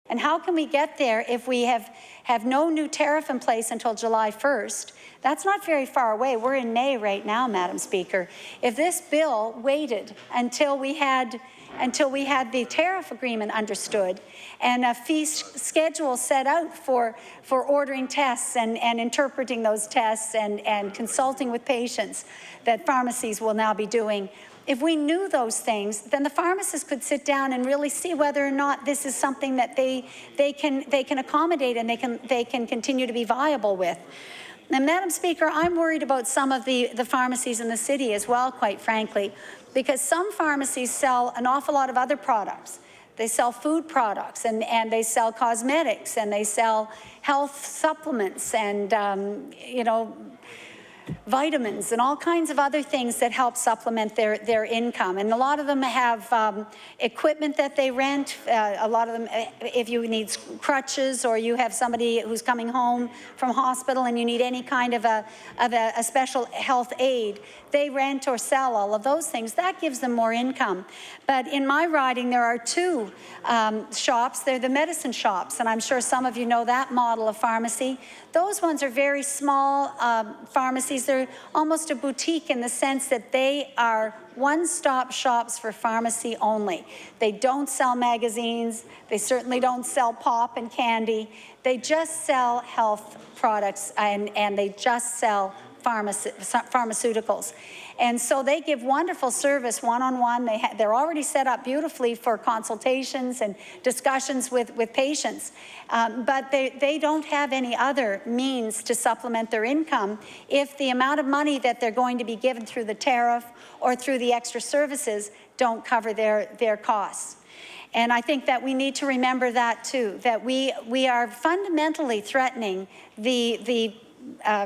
And how can we get there if we have no new tariff in place until July 1st? That's not very far away. We're in May right now, Madam Speaker. If this bill waited until we had the tariff agreement understood and a fee schedule set out for ordering tests and interpreting those tests and consulting with patients that pharmacies will now be doing, if we knew those things, then the pharmacists could sit down and really see whether or not this is something that they can accommodate and they can continue to be viable with. Now, Madam Speaker, I'm worried about some of the pharmacies in the city as well, quite frankly, because some pharmacies sell an awful lot of other products. They sell food products and they sell cosmetics and they sell health supplements and, vitamins and all kinds of other things that help supplement their income. And a lot of them have equipment that they rent. A lot of them, if you need crutches or you have somebody who's coming home from hospital and you need any kind of a special health aid, they rent or sell all of those things. That gives them more income. But in my riding, there are two shops. They're the medicine shops, and I'm sure some of you know that model of pharmacy. Those ones are very small pharmacies. They're almost a boutique in the sense that they are one-stop shops for pharmacy only. They don't sell magazines. They certainly don't sell pop and candy. They just sell health products and they just sell pharmaceuticals. And so they give wonderful service one-on-one. They're already set up beautifully for consultations and discussions with patients. But they don't have any other means to supplement their income if the amount of money that they're going to be given through the tariff or through the extra services don't cover their costs. And I think that we need to remember that too, that we are fundamentally threatening the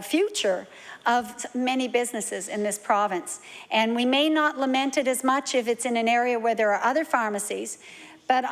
future of many businesses in this province. And we may not lament it as much if it's in an area where there are other pharmacies, but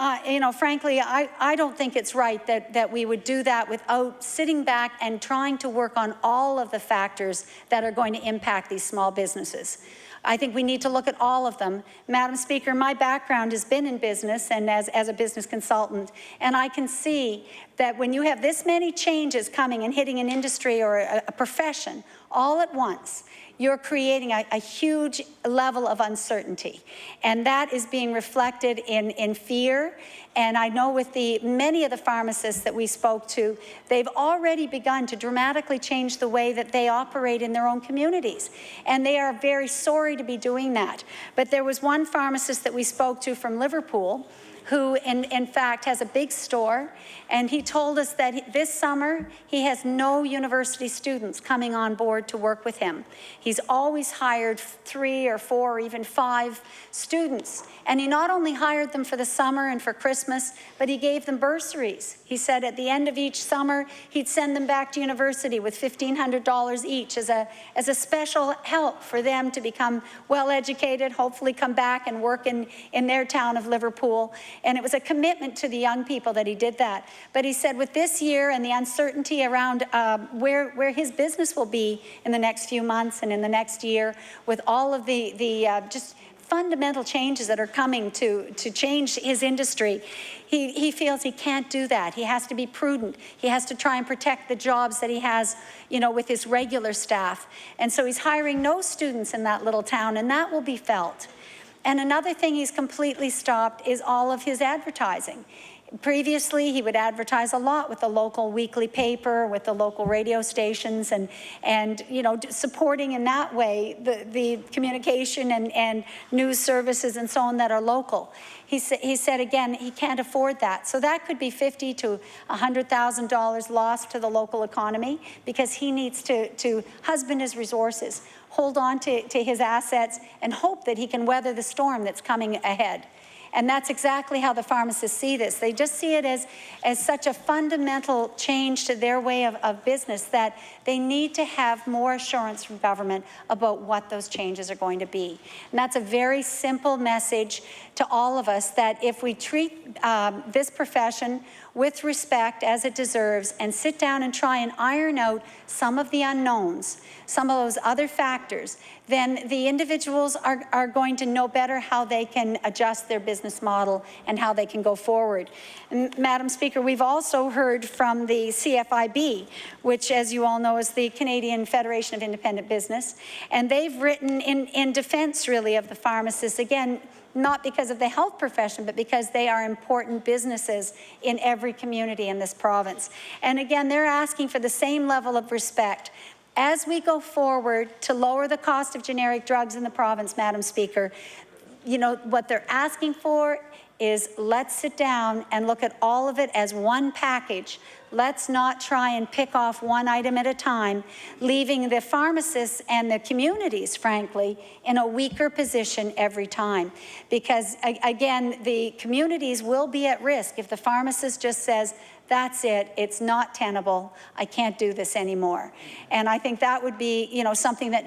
frankly, I don't think it's right that we would do that without sitting back and trying to work on all of the factors that are going to impact these small businesses. I think we need to look at all of them. Madam Speaker, my background has been in business and as a business consultant, and I can see that when you have this many changes coming and hitting an industry or a profession all at once, you're creating a huge level of uncertainty. And that is being reflected in fear. And I know with many of the pharmacists that we spoke to, they've already begun to dramatically change the way that they operate in their own communities. And they are very sorry to be doing that. But there was one pharmacist that we spoke to from Liverpool who in fact has a big store, and he told us that this summer he has no university students coming on board to work with him. He's always hired 3 or 4 or even 5 students, and he not only hired them for the summer and for Christmas, but he gave them bursaries. He said at the end of each summer he'd send them back to university with $1,500 each as a special help for them to become well educated, hopefully come back and work in their town of Liverpool. And it was a commitment to the young people that he did that. But he said with this year and the uncertainty around where his business will be in the next few months and in the next year, with all of the just fundamental changes that are coming to change his industry, he feels he can't do that. He has to be prudent. He has to try and protect the jobs that he has, with his regular staff. And so he's hiring no students in that little town, and that will be felt. And another thing he's completely stopped is all of his advertising. Previously, he would advertise a lot with the local weekly paper, with the local radio stations, and supporting in that way the communication and news services and so on that are local. He said again, he can't afford that. So that could be $50,000 to $100,000 lost to the local economy, because he needs to husband his resources, hold on to his assets, and hope that he can weather the storm that's coming ahead. And that's exactly how the pharmacists see this. They just see it as such a fundamental change to their way of business that they need to have more assurance from government about what those changes are going to be. And that's a very simple message to all of us, that if we treat this profession with respect as it deserves and sit down and try and iron out some of the unknowns, some of those other factors, then the individuals are going to know better how they can adjust their business business model and how they can go forward. And, Madam Speaker, we've also heard from the CFIB, which, as you all know, is the Canadian Federation of Independent Business, and they've written in defense, really, of the pharmacists, again, not because of the health profession, but because they are important businesses in every community in this province. And again, they're asking for the same level of respect. As we go forward to lower the cost of generic drugs in the province, Madam Speaker, you know, what they're asking for is let's sit down and look at all of it as one package. Let's not try and pick off one item at a time, leaving the pharmacists and the communities, frankly, in a weaker position every time. Because, again, the communities will be at risk if the pharmacist just says, that's it, it's not tenable, I can't do this anymore. And I think that would be, you know, something that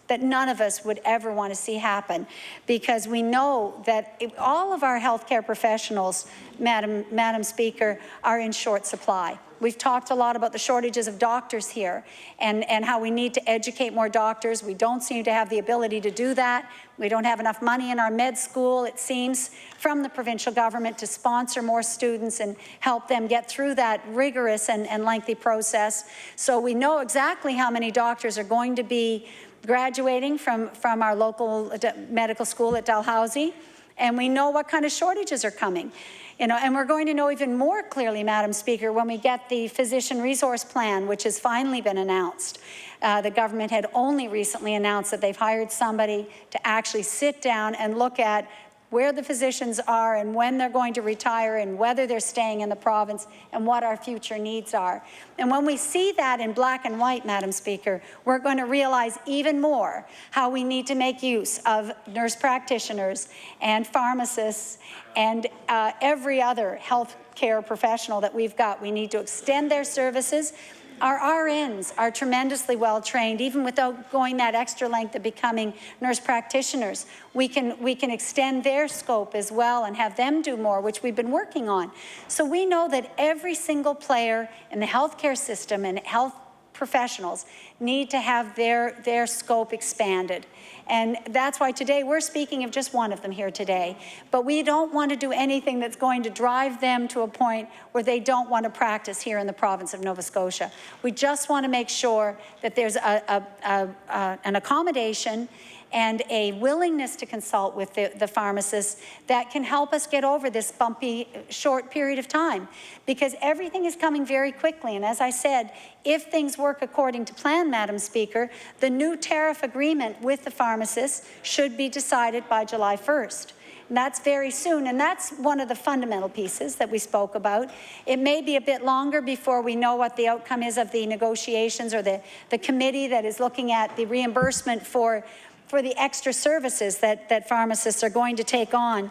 that none of us would ever want to see happen, because we know that all of our healthcare professionals, Madam Speaker, are in short supply. We've talked a lot about the shortages of doctors here and how we need to educate more doctors. We don't seem to have the ability to do that. We don't have enough money in our med school, it seems, from the provincial government to sponsor more students and help them get through that rigorous and lengthy process. So we know exactly how many doctors are going to be graduating from our local medical school at Dalhousie, and we know what kind of shortages are coming. You know, and we're going to know even more clearly, Madam Speaker, when we get the physician resource plan, which has finally been announced. The government had only recently announced that they've hired somebody to actually sit down and look at where the physicians are and when they're going to retire and whether they're staying in the province and what our future needs are. And when we see that in black and white, Madam Speaker, we're going to realize even more how we need to make use of nurse practitioners and pharmacists and every other health care professional that we've got. We need to extend their services. Our RNs are tremendously well trained, even without going that extra length of becoming nurse practitioners. We can extend their scope as well and have them do more, which we've been working on. So we know that every single player in the healthcare system and health professionals need to have their scope expanded. And that's why today we're speaking of just one of them here today. But we don't want to do anything that's going to drive them to a point where they don't want to practice here in the province of Nova Scotia. We just want to make sure that there's an accommodation and a willingness to consult with the pharmacists that can help us get over this bumpy, short period of time. Because everything is coming very quickly. And as I said, if things work according to plan, Madam Speaker, the new tariff agreement with the pharmacists should be decided by July 1st. And that's very soon, and that's one of the fundamental pieces that we spoke about. It may be a bit longer before we know what the outcome is of the negotiations or the committee that is looking at the reimbursement for the extra services that pharmacists are going to take on.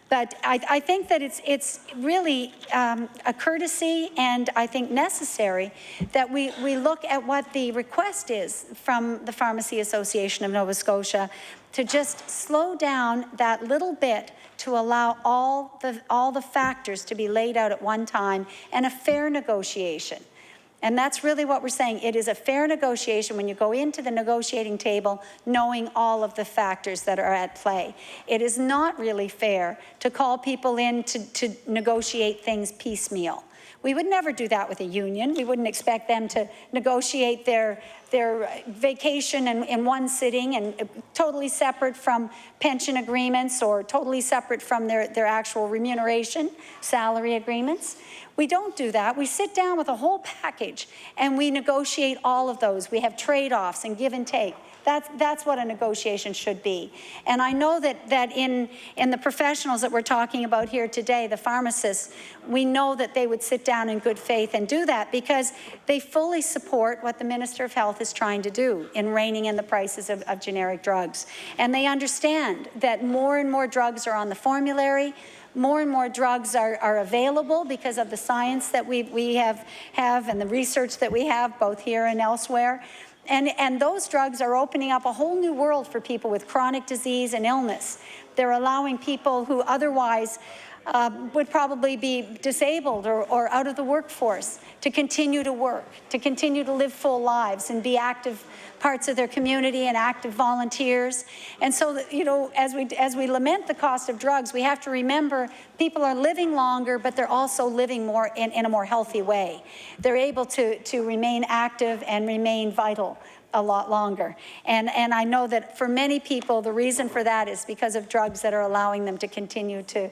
But I think that it's really a courtesy and I think necessary that we look at what the request is from the Pharmacy Association of Nova Scotia to just slow down that little bit to allow all the factors to be laid out at one time and a fair negotiation. And that's really what we're saying. It is a fair negotiation when you go into the negotiating table knowing all of the factors that are at play. It is not really fair to call people in to negotiate things piecemeal. We would never do that with a union. We wouldn't expect them to negotiate their vacation in one sitting and totally separate from pension agreements or totally separate from their actual remuneration, salary agreements. We don't do that. We sit down with a whole package and we negotiate all of those. We have trade-offs and give and take. That's what a negotiation should be. And I know that in the professionals that we're talking about here today, the pharmacists, we know that they would sit down in good faith and do that because they fully support what the Minister of Health is trying to do in reining in the prices of generic drugs. And they understand that more and more drugs are on the formulary. More and more drugs are available because of the science that we have and the research that we have both here and elsewhere. And those drugs are opening up a whole new world for people with chronic disease and illness. They're allowing people who otherwise would probably be disabled or out of the workforce to continue to work, to continue to live full lives and be active parts of their community and active volunteers. And so, you know, as we lament the cost of drugs, we have to remember people are living longer, but they're also living more in a more healthy way. They're able to remain active and remain vital a lot longer. And I know that for many people, the reason for that is because of drugs that are allowing them to continue to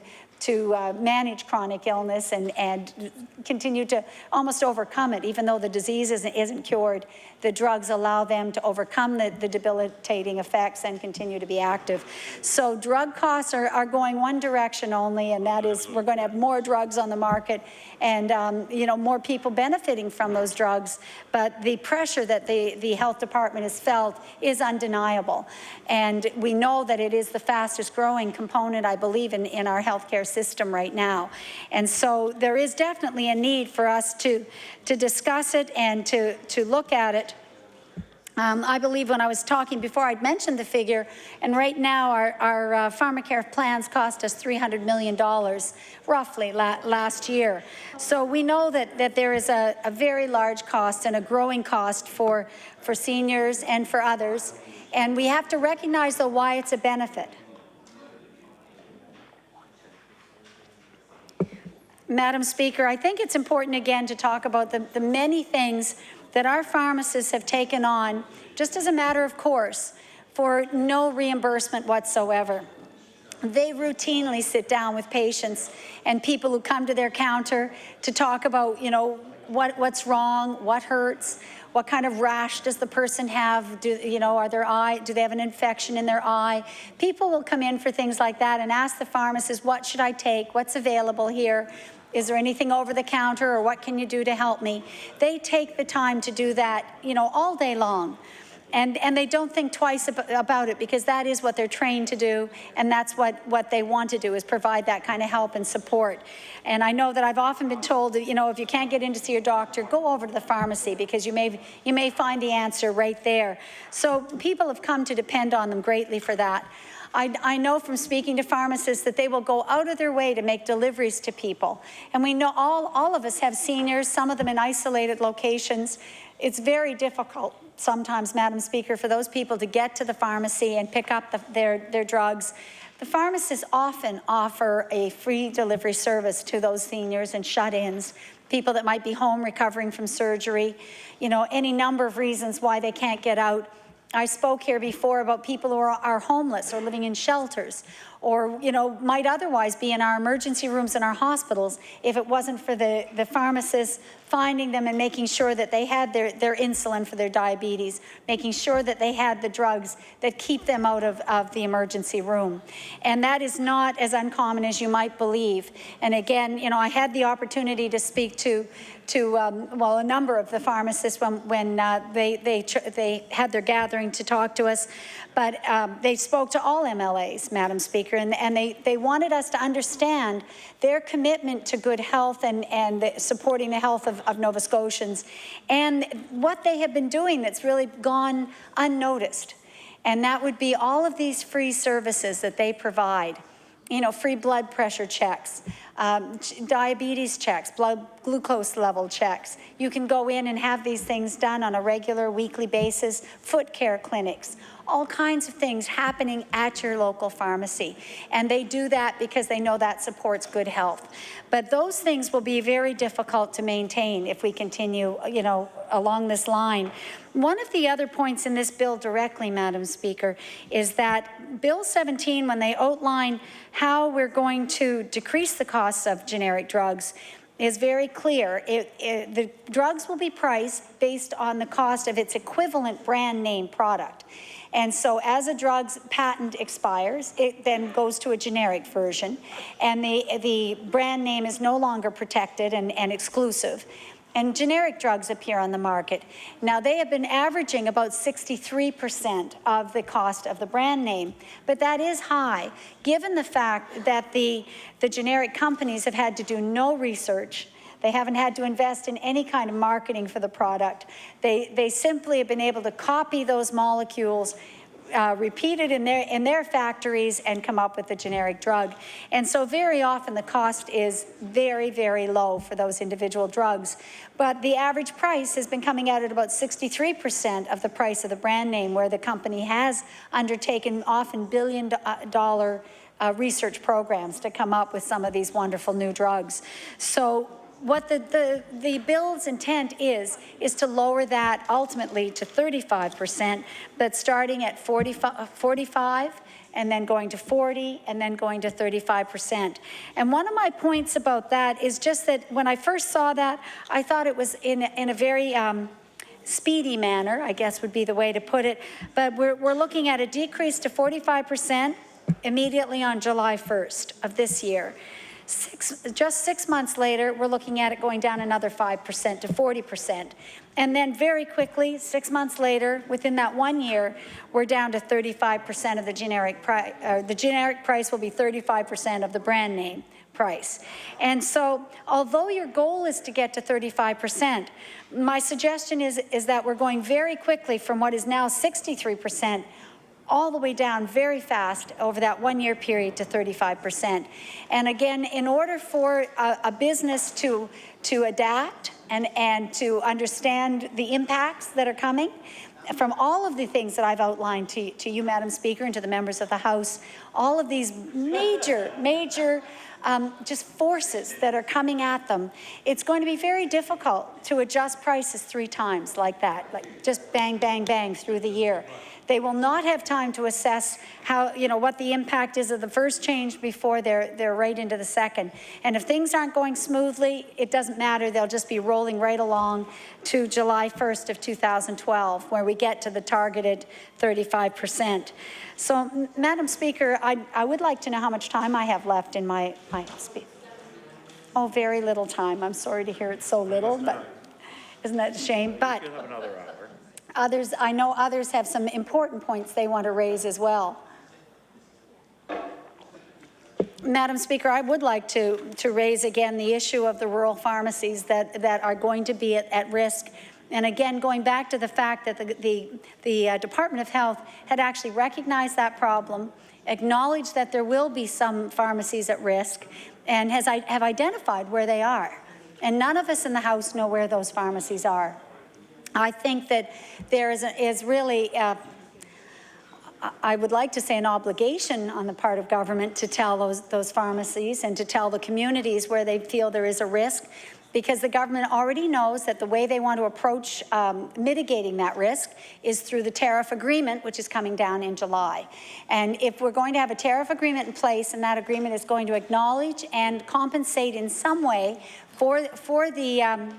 manage chronic illness and continue to almost overcome it. Even though the disease isn't cured, the drugs allow them to overcome the debilitating effects and continue to be active. So drug costs are going one direction only, and that is we're going to have more drugs on the market and you know, more people benefiting from those drugs. But the pressure that the health department has felt is undeniable. And we know that it is the fastest growing component, I believe, in our healthcare system right now. And so there is definitely a need for us to discuss it and to look at it. I believe when I was talking before, I'd mentioned the figure, and right now our pharmacare plans cost us $300 million, roughly, last year. So we know that there is a very large cost and a growing cost for seniors and for others, and we have to recognize, though, why it's a benefit. Madam Speaker, I think it's important again to talk about the many things that our pharmacists have taken on, just as a matter of course, for no reimbursement whatsoever. They routinely sit down with patients and people who come to their counter to talk about, you know, what's wrong, what hurts, what kind of rash does the person have? Do they have an infection in their eye? People will come in for things like that and ask the pharmacist, what should I take? What's available here? Is there anything over the counter, or what can you do to help me? They take the time to do that, you know, all day long. And they don't think twice about it, because that is what they're trained to do, and that's what they want to do, is provide that kind of help and support. And I know that I've often been told that, you know, if you can't get in to see your doctor, go over to the pharmacy, because you may find the answer right there. So people have come to depend on them greatly for that. I know from speaking to pharmacists that they will go out of their way to make deliveries to people. And we know all of us have seniors, some of them in isolated locations. It's very difficult sometimes, Madam Speaker, for those people to get to the pharmacy and pick up their drugs. The pharmacists often offer a free delivery service to those seniors and shut-ins, people that might be home recovering from surgery, you know, any number of reasons why they can't get out. I spoke here before about people who are homeless or living in shelters, or, you know, might otherwise be in our emergency rooms in our hospitals if it wasn't for the pharmacists finding them and making sure that they had their insulin for their diabetes, making sure that they had the drugs that keep them out of the emergency room. And that is not as uncommon as you might believe. And again, you know, I had the opportunity to speak to a number of the pharmacists when they had their gathering to talk to us, but they spoke to all MLAs, Madam Speaker, and they wanted us to understand their commitment to good health and supporting the health of Nova Scotians, and what they have been doing that's really gone unnoticed. And that would be all of these free services that they provide. You know, free blood pressure checks, diabetes checks, blood glucose level checks. You can go in and have these things done on a regular weekly basis, foot care clinics, all kinds of things happening at your local pharmacy. And they do that because they know that supports good health. But those things will be very difficult to maintain if we continue, you know, along this line. One of the other points in this bill directly, Madam Speaker, is that Bill 17, when they outline how we're going to decrease the costs of generic drugs, is very clear. The drugs will be priced based on the cost of its equivalent brand name product. And so as a drug's patent expires, it then goes to a generic version, and the brand name is no longer protected and exclusive. And generic drugs appear on the market. Now, they have been averaging about 63% of the cost of the brand name, but that is high, given the fact that the generic companies have had to do no research. They haven't had to invest in any kind of marketing for the product. They simply have been able to copy those molecules repeat it in their factories and come up with a generic drug. And so very often the cost is very, very low for those individual drugs. But the average price has been coming out at about 63% of the price of the brand name, where the company has undertaken often billion-dollar research programs to come up with some of these wonderful new drugs. So what the bill's intent is to lower that ultimately to 35%, but starting at 45 and then going to 40 and then going to 35%. And one of my points about that is just that when I first saw that, I thought it was in a very speedy manner, I guess would be the way to put it, but we're looking at a decrease to 45% immediately on July 1st of this year. Just 6 months later, we're looking at it going down another 5% to 40%. And then very quickly, 6 months later, within that 1 year, we're down to 35% of the generic price. The generic price will be 35% of the brand name price. And so, although your goal is to get to 35%, my suggestion is that we're going very quickly from what is now 63% all the way down very fast over that 1 year period to 35%. And again, in order for a business to adapt and to understand the impacts that are coming from all of the things that I've outlined to you, Madam Speaker, and to the members of the House, all of these major just forces that are coming at them, it's going to be very difficult to adjust prices 3 times like that, like just bang, bang, bang through the year. They will not have time to assess how, what the impact is of the first change before they're right into the second. And if things aren't going smoothly, it doesn't matter. They'll just be rolling right along to July 1st of 2012, where we get to the targeted 35%. So, Madam Speaker, I would like to know how much time I have left in my speech. Oh, very little time. I'm sorry to hear it's so little, but isn't that a shame? But you'll have another hour. I know others have some important points they want to raise as well. Madam Speaker, I would like to raise again the issue of the rural pharmacies that are going to be at risk. And again, going back to the fact that the Department of Health had actually recognized that problem, acknowledged that there will be some pharmacies at risk, and have identified where they are. And none of us in the House know where those pharmacies are. I think that there is really, I would like to say, an obligation on the part of government to tell those pharmacies and to tell the communities where they feel there is a risk, because the government already knows that the way they want to approach mitigating that risk is through the tariff agreement, which is coming down in July. And if we're going to have a tariff agreement in place, and that agreement is going to acknowledge and compensate in some way for the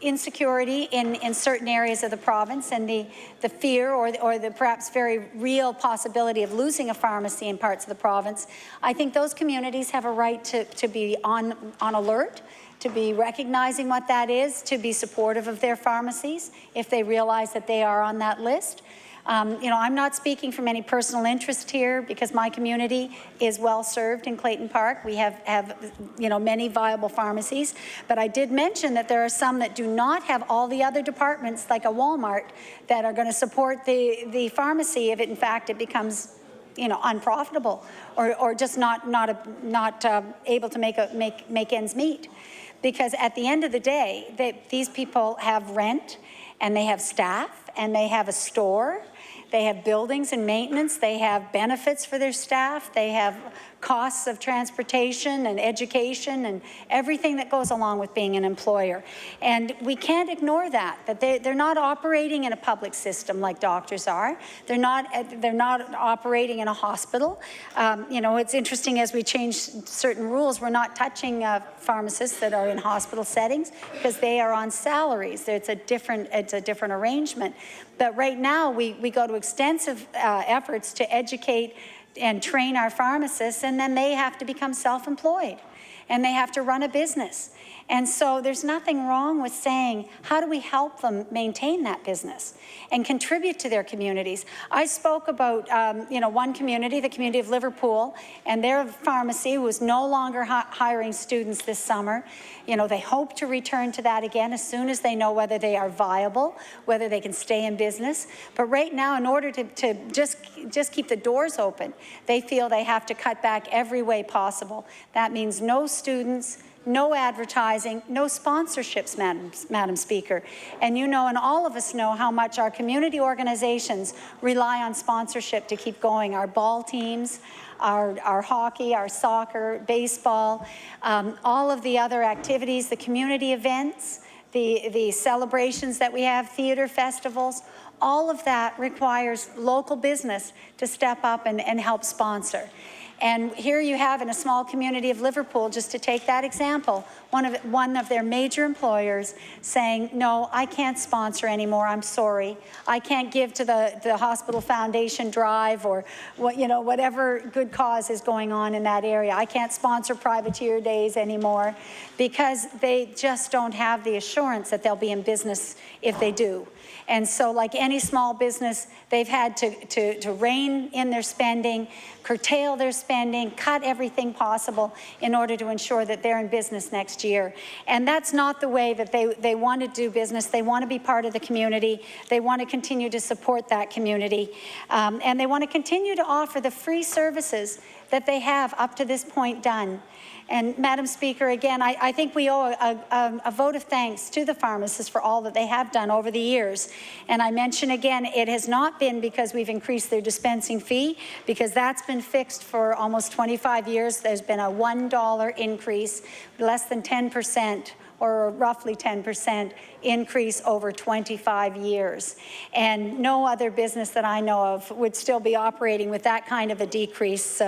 insecurity in certain areas of the province, and the fear or the perhaps very real possibility of losing a pharmacy in parts of the province, I think those communities have a right to be on alert, to be recognizing what that is, to be supportive of their pharmacies if they realize that they are on that list. I'm not speaking from any personal interest here, because my community is well served in Clayton Park. We have many viable pharmacies, but I did mention that there are some that do not have all the other departments, like a Walmart, that are going to support the pharmacy if in fact it becomes unprofitable or just not able to make ends meet. Because at the end of the day, these people have rent, and they have staff, and they have a store, they have buildings and maintenance, they have benefits for their staff, they have costs of transportation and education and everything that goes along with being an employer. And we can't ignore that they're not operating in a public system like doctors are. They're not operating in a hospital. It's interesting, as we change certain rules, we're not touching pharmacists that are in hospital settings, because they are on salaries. It's a different arrangement. But right now, we go to extensive efforts to educate and train our pharmacists, and then they have to become self-employed, and they have to run a business. And so there's nothing wrong with saying, how do we help them maintain that business and contribute to their communities? I spoke about, one community, the community of Liverpool, and their pharmacy was no longer hiring students this summer. They hope to return to that again as soon as they know whether they are viable, whether they can stay in business. But right now, in order to just keep the doors open, they feel they have to cut back every way possible. That means no students, no advertising, no sponsorships, Madam Speaker. And and all of us know how much our community organizations rely on sponsorship to keep going. Our ball teams, our hockey, our soccer, baseball, all of the other activities, the community events, the celebrations that we have, theater festivals, all of that requires local business to step up and help sponsor. And here you have, in a small community of Liverpool, just to take that example, one of their major employers saying, no, I can't sponsor anymore, I'm sorry. I can't give to the hospital foundation drive or whatever good cause is going on in that area. I can't sponsor privateer days anymore because they just don't have the assurance that they'll be in business if they do. And so, like any small business, they've had to rein in their spending, curtail their spending, cut everything possible in order to ensure that they're in business next year. And that's not the way that they want to do business. They want to be part of the community. They want to continue to support that community. And they want to continue to offer the free services that they have up to this point done. And Madam Speaker, again, I think we owe a vote of thanks to the pharmacists for all that they have done over the years. And I mention again, it has not been because we've increased their dispensing fee, because that's been fixed for almost 25 years. There's been a $1 increase, less than 10%, or roughly 10% increase over 25 years. And no other business that I know of would still be operating with that kind of a decrease,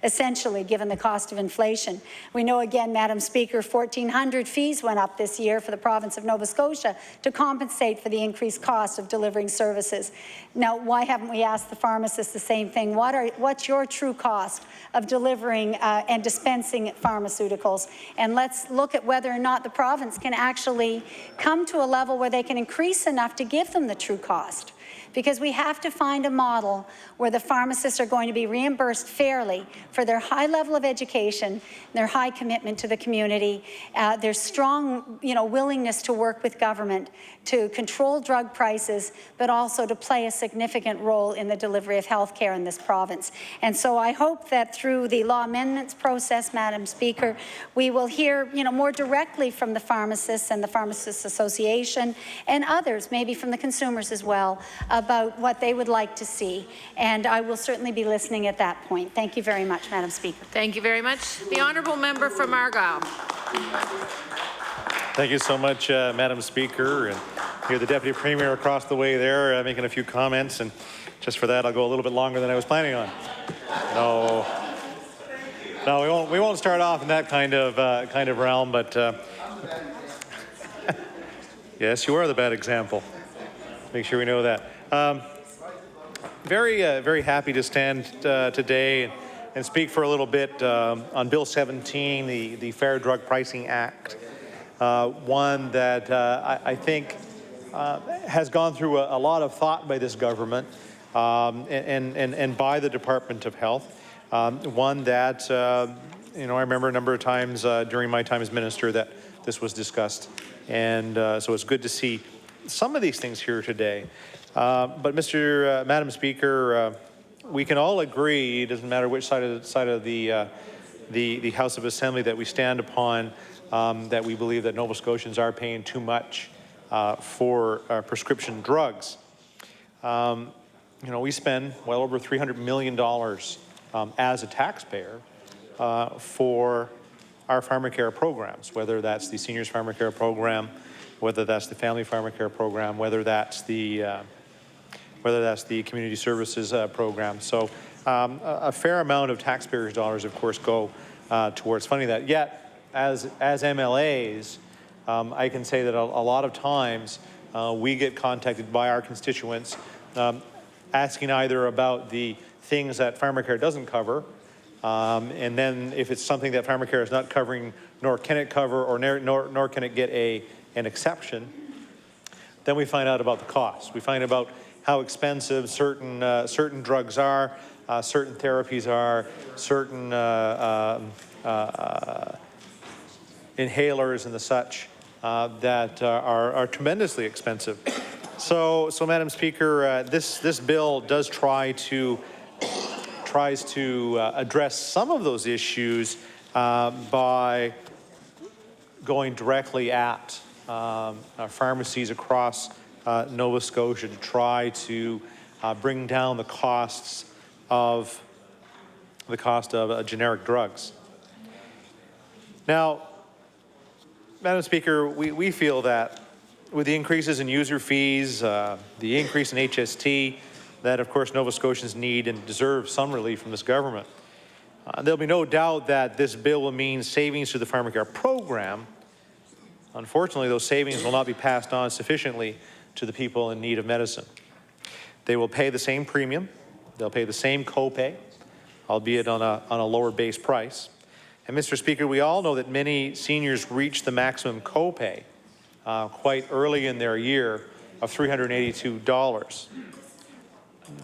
essentially, given the cost of inflation. We know, again, Madam Speaker, 1,400 fees went up this year for the province of Nova Scotia to compensate for the increased cost of delivering services. Now, why haven't we asked the pharmacists the same thing? What's your true cost of delivering and dispensing pharmaceuticals? And let's look at whether or not the province can actually come to a level where they can increase enough to give them the true cost. Because we have to find a model where the pharmacists are going to be reimbursed fairly for their high level of education, their high commitment to the community, their strong, willingness to work with government to control drug prices, but also to play a significant role in the delivery of health care in this province. And so I hope that through the law amendments process, Madam Speaker, we will hear, more directly from the pharmacists and the Pharmacists Association and others, maybe from the consumers as well, about what they would like to see. And I will certainly be listening at that point. Thank you very much, Madam Speaker. Thank you very much. The honourable member from Argyle. Thank you so much, Madam Speaker. And hear the Deputy Premier across the way there making a few comments. And just for that, I'll go a little bit longer than I was planning on. No, we won't start off in that kind of realm. But yes, you are the bad example. Make sure we know that. Very happy to stand today and speak for a little bit on Bill 17, the Fair Drug Pricing Act, one that I think has gone through a lot of thought by this government and by the Department of Health. One that, I remember a number of times during my time as minister that this was discussed. And so it's good to see some of these things here today. But Madam Speaker, we can all agree, it doesn't matter which side of the House of Assembly that we stand upon, that we believe that Nova Scotians are paying too much for prescription drugs. We spend well over $300 million as a taxpayer for our pharmacare programs, whether that's the Seniors Pharmacare Program, whether that's the Family Pharmacare Program, whether that's the Community Services Program. So a fair amount of taxpayers' dollars, of course, go towards funding that. Yet, as MLAs, I can say that a lot of times we get contacted by our constituents asking either about the things that pharmacare doesn't cover, And then if it's something that pharmacare is not covering, nor can it cover, or nor can it get an exception, then we find out about the cost. We find out how expensive certain drugs are, certain therapies are, certain inhalers and the such that are tremendously expensive. So Madam Speaker, this bill does tries to address some of those issues by going directly at pharmacies across Nova Scotia to try to bring down the costs of generic drugs. Now, Madam Speaker, we feel that with the increases in user fees, the increase in HST, that of course Nova Scotians need and deserve some relief from this government. There'll be no doubt that this bill will mean savings to the pharmacare program. Unfortunately, those savings will not be passed on sufficiently to the people in need of medicine. They will pay the same premium, they'll pay the same copay, albeit on a lower base price. And Mr. Speaker, we all know that many seniors reach the maximum copay quite early in their year of $382.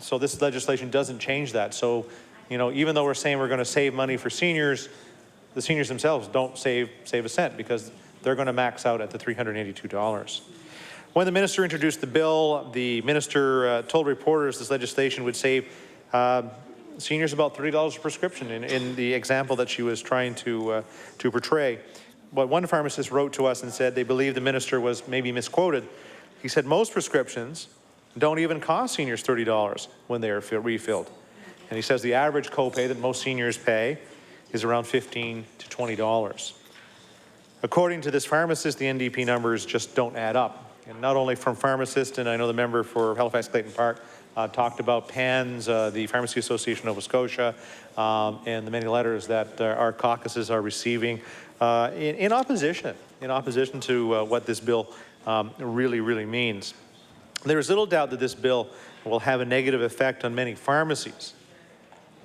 So this legislation doesn't change that. So, you know, even though we're saying we're going to save money for seniors, the seniors themselves don't save a cent because they're going to max out at the $382. When the minister introduced the bill, the minister told reporters this legislation would save seniors about $30 a prescription in the example that she was trying to portray. But one pharmacist wrote to us and said they believe the minister was maybe misquoted. He said most prescriptions don't even cost seniors $30 when they are refilled. And he says the average copay that most seniors pay is around $15 to $20. According to this pharmacist, the NDP numbers just don't add up. And not only from pharmacists, and I know the member for Halifax-Clayton Park talked about PANS, the Pharmacy Association of Nova Scotia, and the many letters that our caucuses are receiving in opposition to what this bill really means. There is little doubt that this bill will have a negative effect on many pharmacies.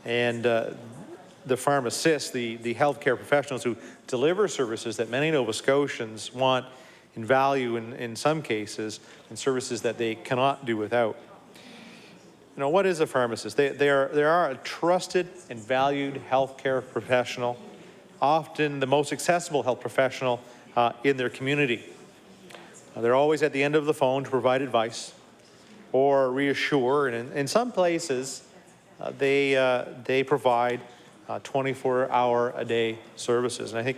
And the pharmacists, the healthcare professionals who deliver services that many Nova Scotians want and value in some cases, and services that they cannot do without. You know, what is a pharmacist? They are a trusted and valued healthcare professional, often the most accessible health professional in their community. They're always at the end of the phone to provide advice or reassure, and in some places they provide 24-hour-a-day services. And I think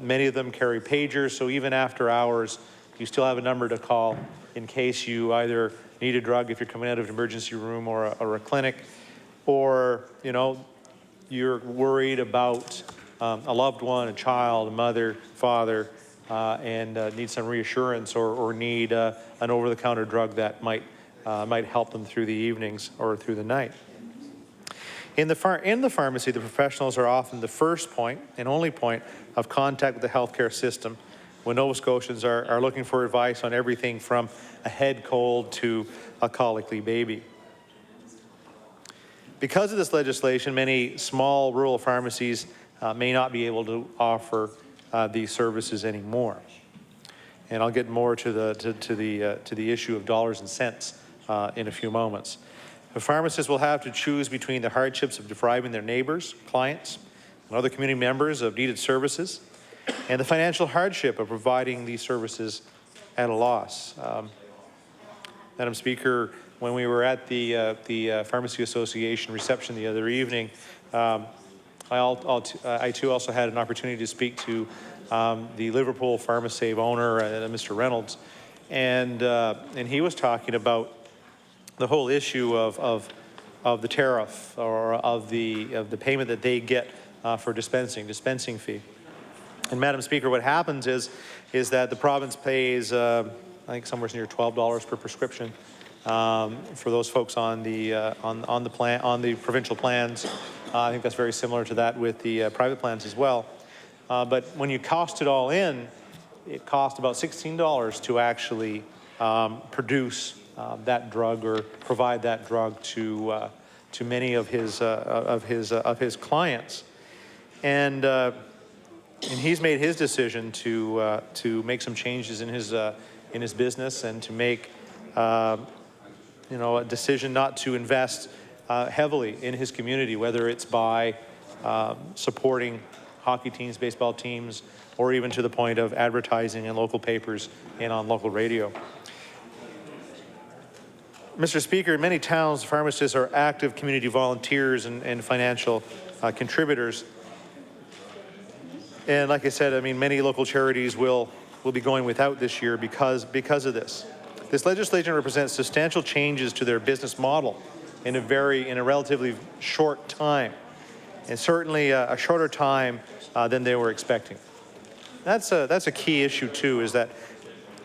many of them carry pagers, so even after hours, you still have a number to call in case you either need a drug if you're coming out of an emergency room or a clinic, or you know, you're worried about a loved one, a child, a mother, father, and need some reassurance or need an over-the-counter drug that might help them through the evenings or through the night. In the pharmacy, the professionals are often the first point and only point of contact with the healthcare system when Nova Scotians are looking for advice on everything from a head cold to a colicky baby. Because of this legislation, many small rural pharmacies may not be able to offer these services anymore. And I'll get more to the issue of dollars and cents in a few moments. The pharmacists will have to choose between the hardships of depriving their neighbors, clients, and other community members of needed services, and the financial hardship of providing these services at a loss. Madam Speaker, when we were at the Pharmacy Association reception the other evening, I too also had an opportunity to speak to the Liverpool PharmaSave owner, Mr. Reynolds, and he was talking about the whole issue of the tariff or of the payment that they get for dispensing fee. And Madam Speaker, what happens is that the province pays I think somewhere near $12 per prescription for those folks on the provincial plans. I think that's very similar to that with the private plans as well. But when you cost it all in, it costs about $16 to actually produce that drug or provide that drug to many of his clients, and he's made his decision to make some changes in his business and to make a decision not to invest heavily in his community, whether it's by supporting hockey teams, baseball teams, or even to the point of advertising in local papers and on local radio. Mr. Speaker, in many towns, pharmacists are active community volunteers and financial contributors. And like I said, I mean, many local charities will be going without this year because of this. This legislation represents substantial changes to their business model in a relatively short time, and certainly a shorter time than they were expecting. That's a key issue too, is that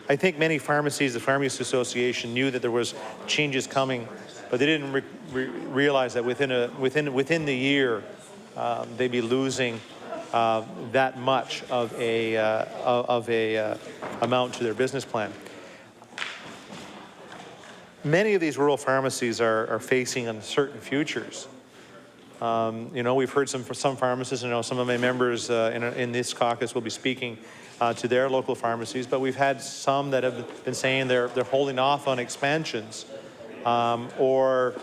I think many pharmacies, the Pharmacists Association, knew that there was changes coming, but they didn't realize that within the year they'd be losing that much of a amount to their business plan. Many of these rural pharmacies are facing uncertain futures. We've heard from some pharmacists, some of my members in this caucus will be speaking to their local pharmacies, but we've had some that have been saying they're holding off on expansions, or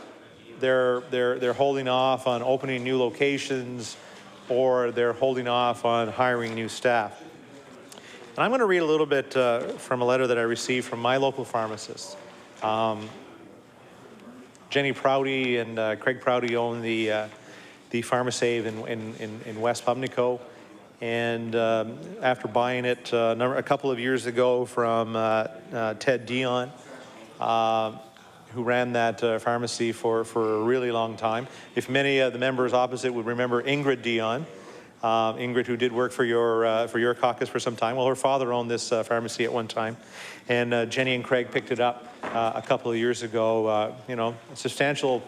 they're holding off on opening new locations, or they're holding off on hiring new staff. And I'm going to read a little bit from a letter that I received from my local pharmacists. Jenny Prouty and Craig Prouty own the PharmaSave in West Pubnico, and after buying it a couple of years ago from Ted Dion, who ran that pharmacy for a really long time. If many of the members opposite would remember Ingrid Dion, Ingrid, who did work for your caucus for some time. Well, her father owned this pharmacy at one time, and Jenny and Craig picked it up a couple of years ago. A substantial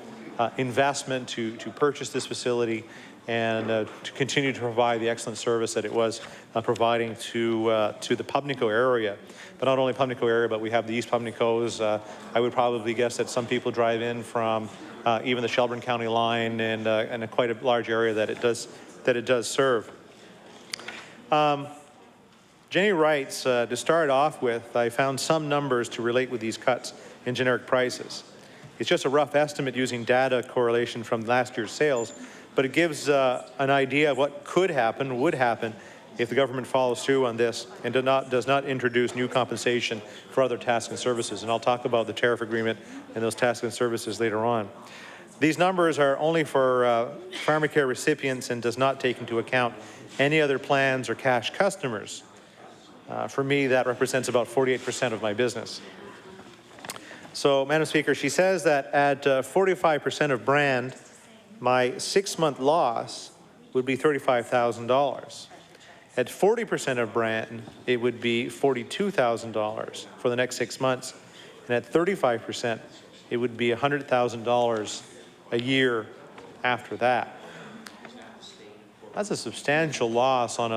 investment to purchase this facility and to continue to provide the excellent service that it was providing to the Pubnico area. But not only Pubnico area, but we have the East Pubnicos. I would probably guess that some people drive in from even the Shelburne County line and a quite a large area that it does serve. Jenny writes, to start off with, I found some numbers to relate with these cuts in generic prices. It's just a rough estimate using data correlation from last year's sales, but it gives an idea of what would happen if the government follows through on this and does not introduce new compensation for other tasks and services. And I'll talk about the tariff agreement and those tasks and services later on. These numbers are only for pharmacare recipients and does not take into account any other plans or cash customers. For me, that represents about 48% of my business. So, Madam Speaker, she says that at 45% of brand, my 6-month loss would be $35,000. At 40% of brand, it would be $42,000 for the next 6 months. And at 35%, it would be $100,000 a year after that. That's a substantial loss on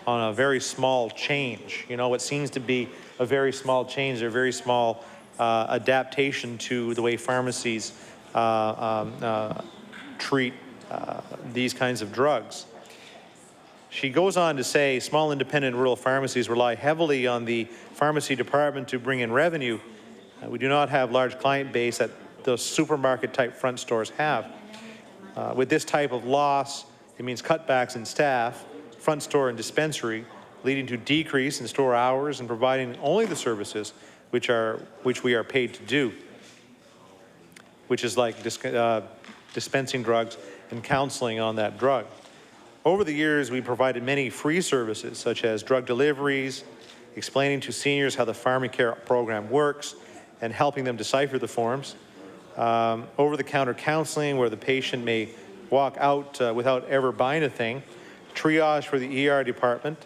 a very small change. What seems to be a very small change or very small adaptation to the way pharmacies treat these kinds of drugs. She goes on to say, small independent rural pharmacies rely heavily on the pharmacy department to bring in revenue. We do not have large client base that the supermarket type front stores have. With this type of loss, it means cutbacks in staff, front store and dispensary, leading to decrease in store hours and providing only the services which we are paid to do, which is like dispensing drugs and counseling on that drug. Over the years, we provided many free services, such as drug deliveries, explaining to seniors how the pharmacare program works, and helping them decipher the forms. Over-the-counter counseling, where the patient may walk out without ever buying a thing. Triage for the ER department.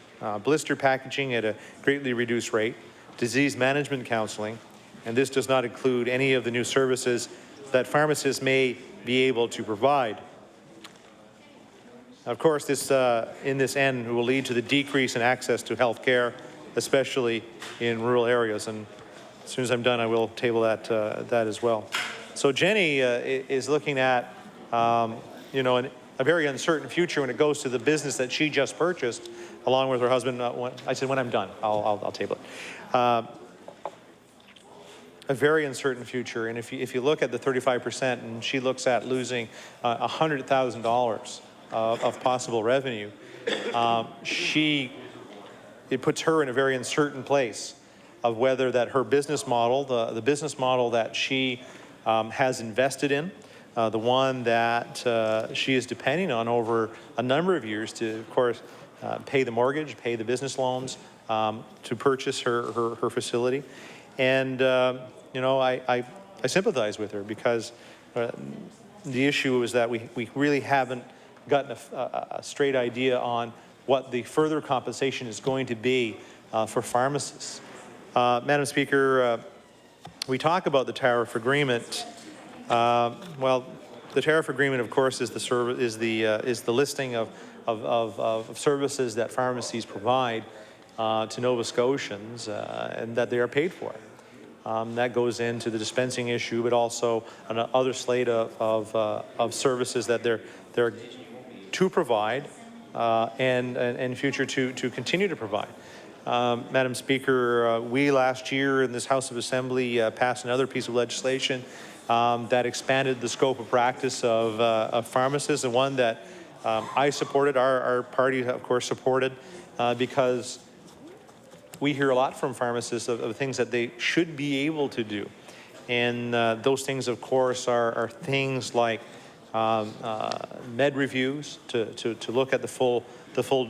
Blister packaging at a greatly reduced rate. Disease management counseling. And this does not include any of the new services that pharmacists may be able to provide. Of course, this in this end will lead to the decrease in access to health care, especially in rural areas. And as soon as I'm done, I will table that as well. So Jenny is looking at, you know, a very uncertain future when it goes to the business that she just purchased, along with her husband. I said, when I'm done, I'll table it. A very uncertain future, and if you look at the 35%, and she looks at losing $100,000 of possible revenue, it puts her in a very uncertain place of whether that her business model, the business model that she has invested in, the one that she is depending on over a number of years to, of course, pay the mortgage, pay the business loans, to purchase her facility. And you know, I sympathize with her, because the issue is that we really haven't gotten a straight idea on what the further compensation is going to be for pharmacists. Madam Speaker, we talk about the tariff agreement. Well, the tariff agreement, of course, is the listing of services that pharmacies provide to Nova Scotians, and that they are paid for. That goes into the dispensing issue, but also another slate of services that they're to provide and future to continue to provide. Madam Speaker, we last year in this House of Assembly passed another piece of legislation that expanded the scope of practice of pharmacists, and one that I supported, our party of course supported, because we hear a lot from pharmacists of things that they should be able to do. And those things, of course, are things like med reviews, to look at the full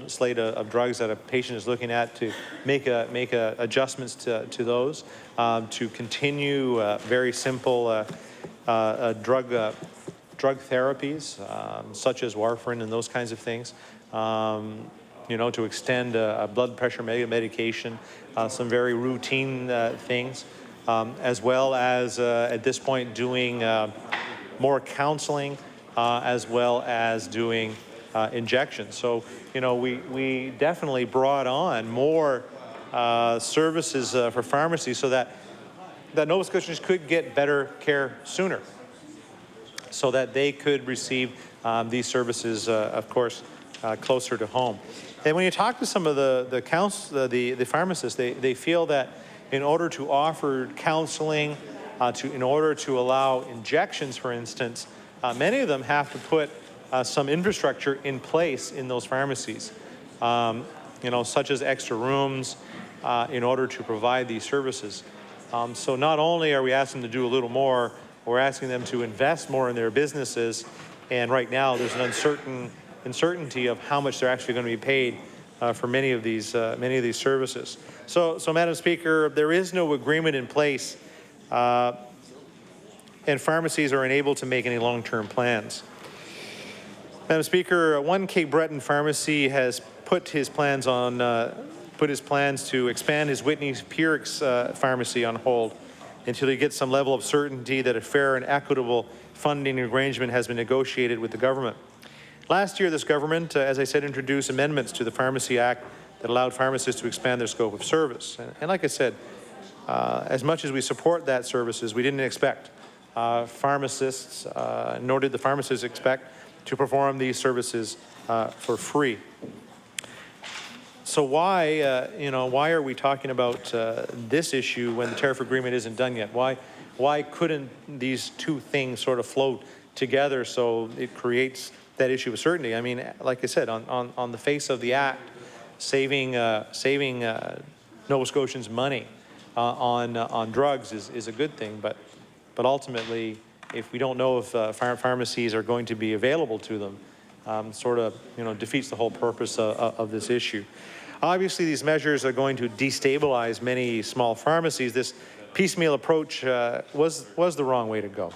slate of drugs that a patient is looking at, to make adjustments to those, to continue very simple drug therapies, such as warfarin and those kinds of things. You know, to extend a blood pressure medication, some very routine things, as well as at this point doing more counseling, as well as doing injections. So, you know, we definitely brought on more services for pharmacy, so that Nova Scotians could get better care sooner, so that they could receive these services, of course, closer to home. And when you talk to some of the pharmacists, they feel that in order to offer counseling, in order to allow injections, for instance, many of them have to put some infrastructure in place in those pharmacies, you know, such as extra rooms, in order to provide these services. So not only are we asking them to do a little more, we're asking them to invest more in their businesses. And right now, there's an uncertainty of how much they're actually going to be paid for many of these services. So Madam Speaker, there is no agreement in place, and pharmacies are unable to make any long-term plans. Madam Speaker, one Cape Breton pharmacy has put his plans to expand his Whitney Pierix pharmacy on hold until he gets some level of certainty that a fair and equitable funding arrangement has been negotiated with the government. Last year, this government, as I said, introduced amendments to the Pharmacy Act that allowed pharmacists to expand their scope of service. And like I said, as much as we support that services, we didn't expect pharmacists, nor did the pharmacists expect to perform these services for free. So why are we talking about this issue when the tariff agreement isn't done yet? Why couldn't these two things sort of float together so it creates that issue of certainty? I mean, like I said, on the face of the act, saving Nova Scotians money on drugs is a good thing, but ultimately, if we don't know if pharmacies are going to be available to them, sort of defeats the whole purpose of this issue. Obviously, these measures are going to destabilize many small pharmacies. This piecemeal approach was the wrong way to go.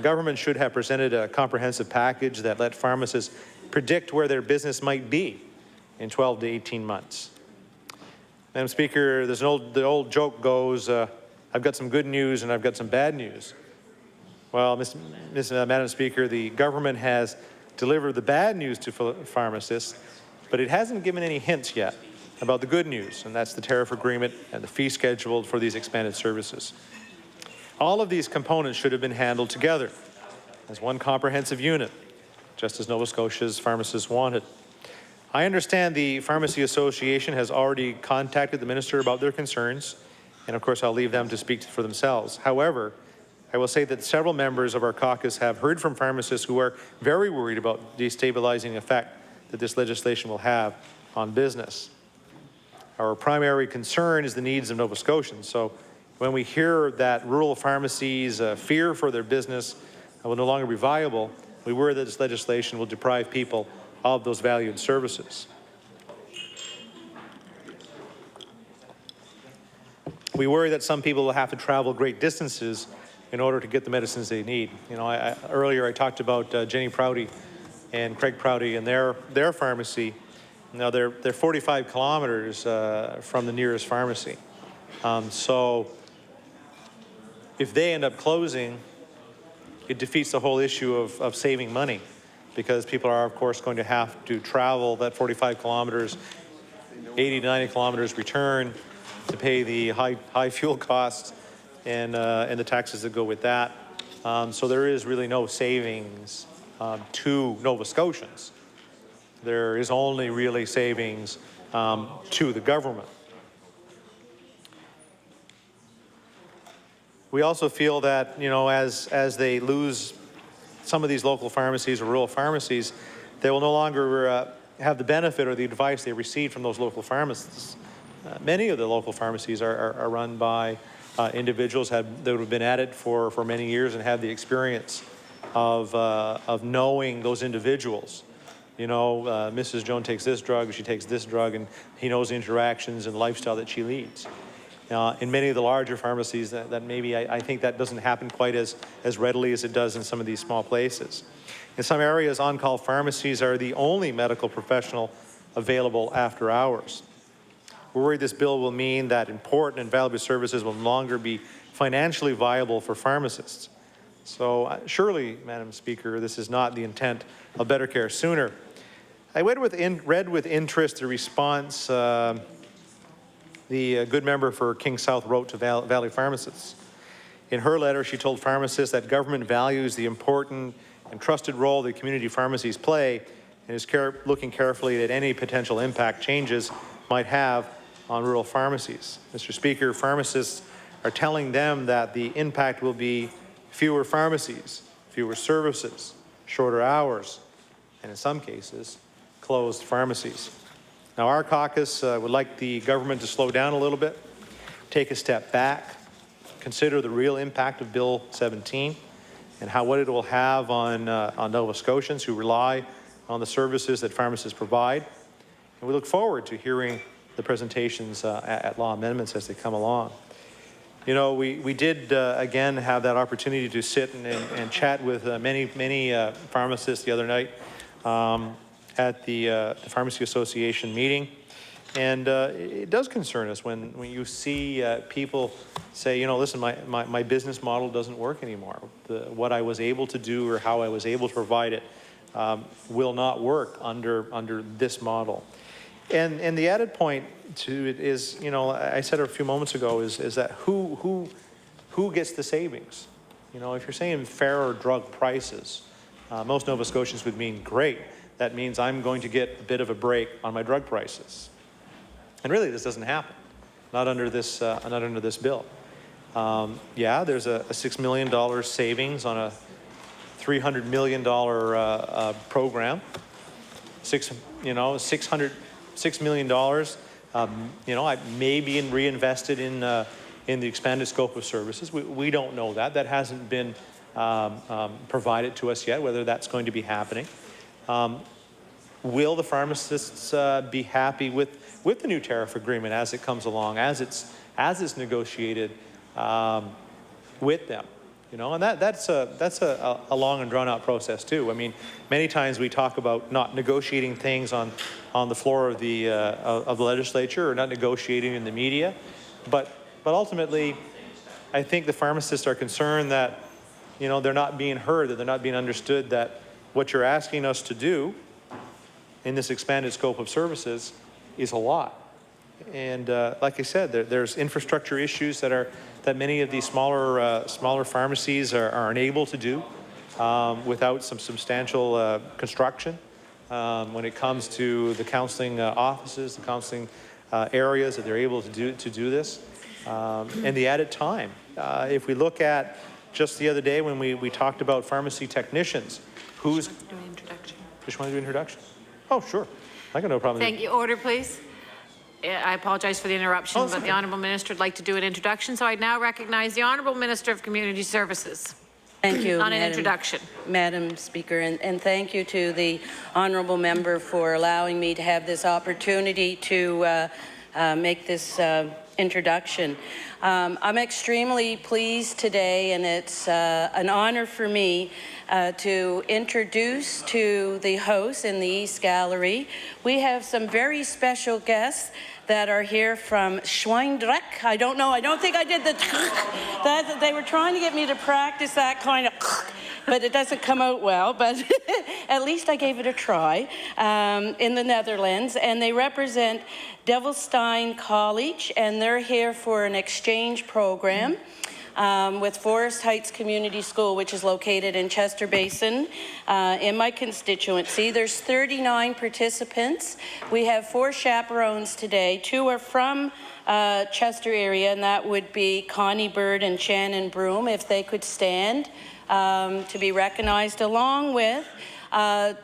Government should have presented a comprehensive package that let pharmacists predict where their business might be in 12 to 18 months. Madam Speaker, the old joke goes, I've got some good news and I've got some bad news. Well, Madam Speaker, the government has delivered the bad news to pharmacists, but it hasn't given any hints yet about the good news, and that's the tariff agreement and the fee schedule for these expanded services. All of these components should have been handled together as one comprehensive unit, just as Nova Scotia's pharmacists wanted. I understand the Pharmacy Association has already contacted the minister about their concerns, and of course I'll leave them to speak for themselves. However, I will say that several members of our caucus have heard from pharmacists who are very worried about the destabilizing effect that this legislation will have on business. Our primary concern is the needs of Nova Scotians. So when we hear that rural pharmacies fear for their business will no longer be viable, we worry that this legislation will deprive people of those valued services. We worry that some people will have to travel great distances in order to get the medicines they need. You know, earlier I talked about Jenny Prouty and Craig Prouty and their pharmacy. Now they're 45 kilometers from the nearest pharmacy. So if they end up closing, it defeats the whole issue of saving money, because people are, of course, going to have to travel that 45 kilometers, 80, 90 kilometers return to pay the high fuel costs and the taxes that go with that. So there is really no savings to Nova Scotians. There is only really savings to the government. We also feel that, you know, as they lose some of these local pharmacies or rural pharmacies, they will no longer have the benefit or the advice they received from those local pharmacists. Many of the local pharmacies are run by individuals that have been at it for many years and have the experience of knowing those individuals. You know, Mrs. Jones takes this drug, she takes this drug, and he knows the interactions and the lifestyle that she leads. In many of the larger pharmacies, that maybe I think that doesn't happen quite as readily as it does in some of these small places. In some areas, on-call pharmacies are the only medical professional available after hours. We're worried this bill will mean that important and valuable services will no longer be financially viable for pharmacists. So surely, Madam Speaker, this is not the intent of Better Care Sooner. I read with interest the response the good member for King South wrote to Valley pharmacists. In her letter, she told pharmacists that government values the important and trusted role that community pharmacies play and is looking carefully at any potential impact changes might have on rural pharmacies. Mr. Speaker, pharmacists are telling them that the impact will be fewer pharmacies, fewer services, shorter hours, and in some cases, closed pharmacies. Now, our caucus would like the government to slow down a little bit, take a step back, consider the real impact of Bill 17 and what it will have on Nova Scotians who rely on the services that pharmacists provide. And we look forward to hearing the presentations at law amendments as they come along. You know, we did, again, have that opportunity to sit and chat with many pharmacists the other night at the Pharmacy Association meeting. And it does concern us when you see people say, you know, listen, my business model doesn't work anymore. What I was able to do or how I was able to provide it will not work under this model. And the added point to it is, you know, I said a few moments ago, is that who gets the savings? You know, if you're saying fairer drug prices, most Nova Scotians would mean great. That means I'm going to get a bit of a break on my drug prices. And really, this doesn't happen. Not under this bill. Yeah, there's a $6 million savings on a $300 million program. $6 million. You know, may be reinvested in the expanded scope of services. We don't know that. That hasn't been provided to us yet, whether that's going to be happening. Will the pharmacists be happy with the new tariff agreement as it comes along, as it's negotiated with them? You know, and that's a long and drawn out process too. I mean, many times we talk about not negotiating things on the floor of the legislature or not negotiating in the media, but ultimately, I think the pharmacists are concerned that, you know, they're not being heard, that they're not being understood, that what you're asking us to do in this expanded scope of services is a lot. And like I said, there's infrastructure issues that many of these smaller pharmacies are unable to do without some substantial construction. When it comes to the counseling offices, the counseling areas that they're able to do this, and the added time. If we look at just the other day when we talked about pharmacy technicians, who's Do an introduction. just want to do an introduction? Oh, sure. I got no problem. Thank you. Order, please. I apologize for the interruption, Oh, it's but okay. the Honourable Minister would like to do an introduction, so I now recognize the Honourable Minister of Community Services Thank you, on an introduction. Madam Speaker, and thank you to the honourable member for allowing me to have this opportunity to make this introduction. I'm extremely pleased today, and it's an honour for me to introduce to the host in the East Gallery. We have some very special guests that are here from Schweindreck. I don't know, I don't think I did the that they were trying to get me to practice that kind of but it doesn't come out well, but at least I gave it a try, in the Netherlands, and they represent Devilstein College, and they're here for an exchange program with Forest Heights Community School, which is located in Chester Basin, in my constituency. There's 39 participants. We have 4 chaperones today. 2 are from Chester area, and that would be Connie Bird and Shannon Broom, if they could stand to be recognized, along with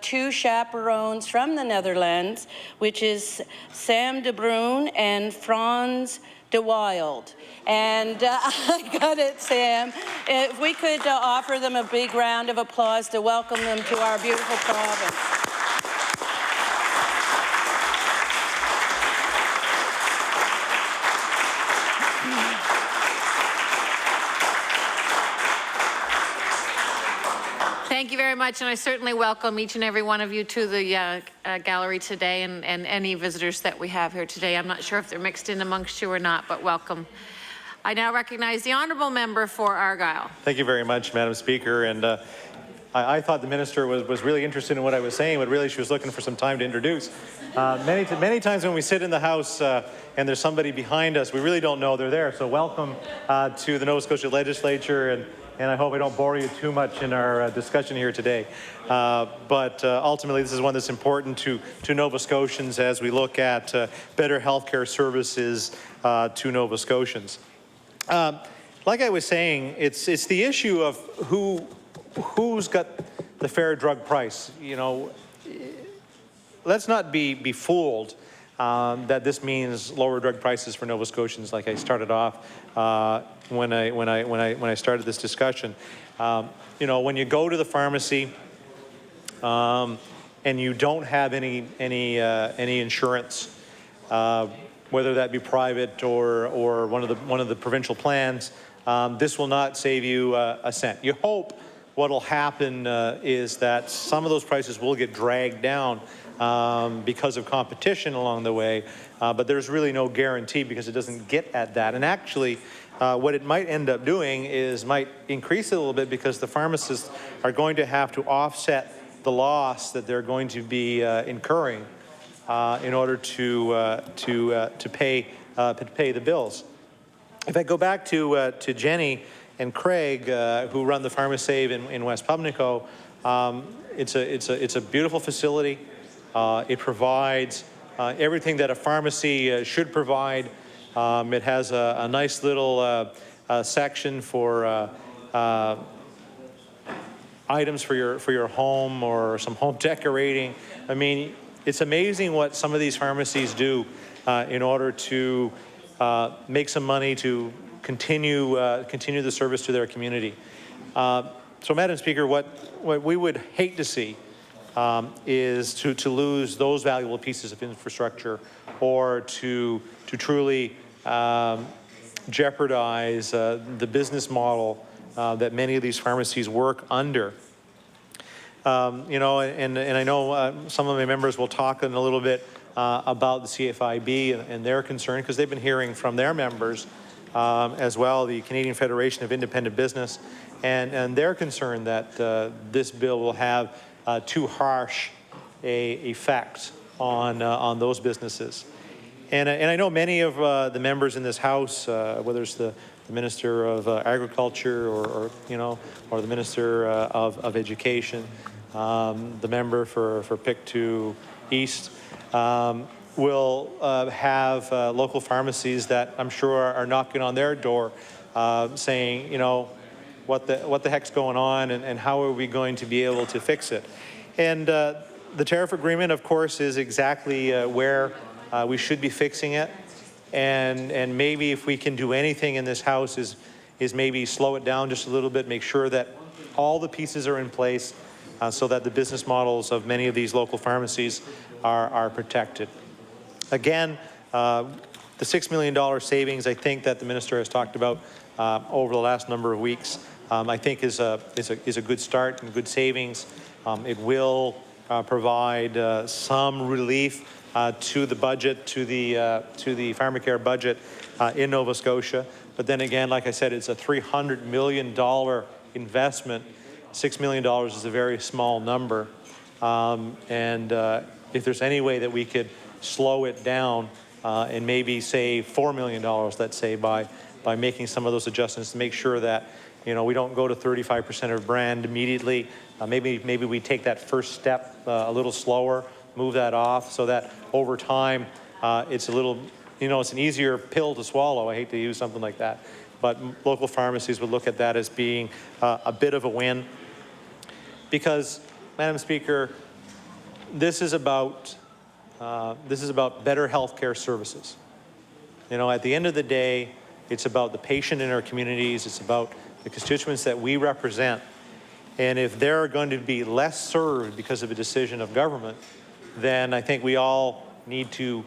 2 chaperones from the Netherlands, which is Sam de Bruin and Frans de Wild. And I got it, Sam. If we could offer them a big round of applause to welcome them to our beautiful province. Thank you very much, and I certainly welcome each and every one of you to the gallery today, and any visitors that we have here today. I'm not sure if they're mixed in amongst you or not, but welcome. I now recognize the honourable member for Argyle. Thank you very much, Madam Speaker. And I thought the minister was really interested in what I was saying, but really she was looking for some time to introduce. Many times when we sit in the House and there's somebody behind us, we really don't know they're there. So welcome to the Nova Scotia Legislature, and I hope I don't bore you too much in our discussion here today. But ultimately, this is one that's important to Nova Scotians as we look at better healthcare services to Nova Scotians. Like I was saying, it's the issue of who's got the fair drug price. You know, let's not be fooled that this means lower drug prices for Nova Scotians. Like I started off when I started this discussion. You know, when you go to the pharmacy and you don't have any insurance, whether that be private or one of the provincial plans, this will not save you a cent. You hope what will happen is that some of those prices will get dragged down because of competition along the way, but there's really no guarantee because it doesn't get at that. And actually, what it might end up doing is might increase it a little bit because the pharmacists are going to have to offset the loss that they're going to be incurring in order to pay the bills. If I go back to Jenny and Craig, who run the PharmaSave in West Pubnico, it's a beautiful facility. It provides everything that a pharmacy should provide. It has a nice little section for items for your home or some home decorating. I mean, it's amazing what some of these pharmacies do in order to make some money to continue the service to their community. So, Madam Speaker, what we would hate to see is to lose those valuable pieces of infrastructure, or to truly jeopardize the business model that many of these pharmacies work under. You know, and I know some of my members will talk in a little bit about the CFIB and their concern, because they've been hearing from their members as well, the Canadian Federation of Independent Business, and they're concerned that this bill will have too harsh a effect on those businesses. And I know many of the members in this House, whether it's the Minister of Agriculture or the Minister of Education, the member for Pictou East, will have local pharmacies that I'm sure are knocking on their door saying, what the heck's going on and how are we going to be able to fix it? And the tariff agreement, of course, is exactly where we should be fixing it. And maybe if we can do anything in this House is maybe slow it down just a little bit, make sure that all the pieces are in place so that the business models of many of these local pharmacies are protected. Again, the $6 million savings I think that the minister has talked about over the last number of weeks, I think is a good start and good savings. It will provide some relief to the budget, to the pharmacare budget in Nova Scotia. But then again, like I said, it's a $300 million investment. $6 million is a very small number. If there's any way that we could slow it down and maybe save $4 million, let's say, by making some of those adjustments to make sure that we don't go to 35% of brand immediately. Maybe we take that first step a little slower, move that off so that over time it's a little, it's an easier pill to swallow. I hate to use something like that. But local pharmacies would look at that as being a bit of a win. Because, Madam Speaker, this is about better healthcare services. At the end of the day, it's about the patient in our communities. It's about the constituents that we represent. And if they're going to be less served because of a decision of government, then I think we all need to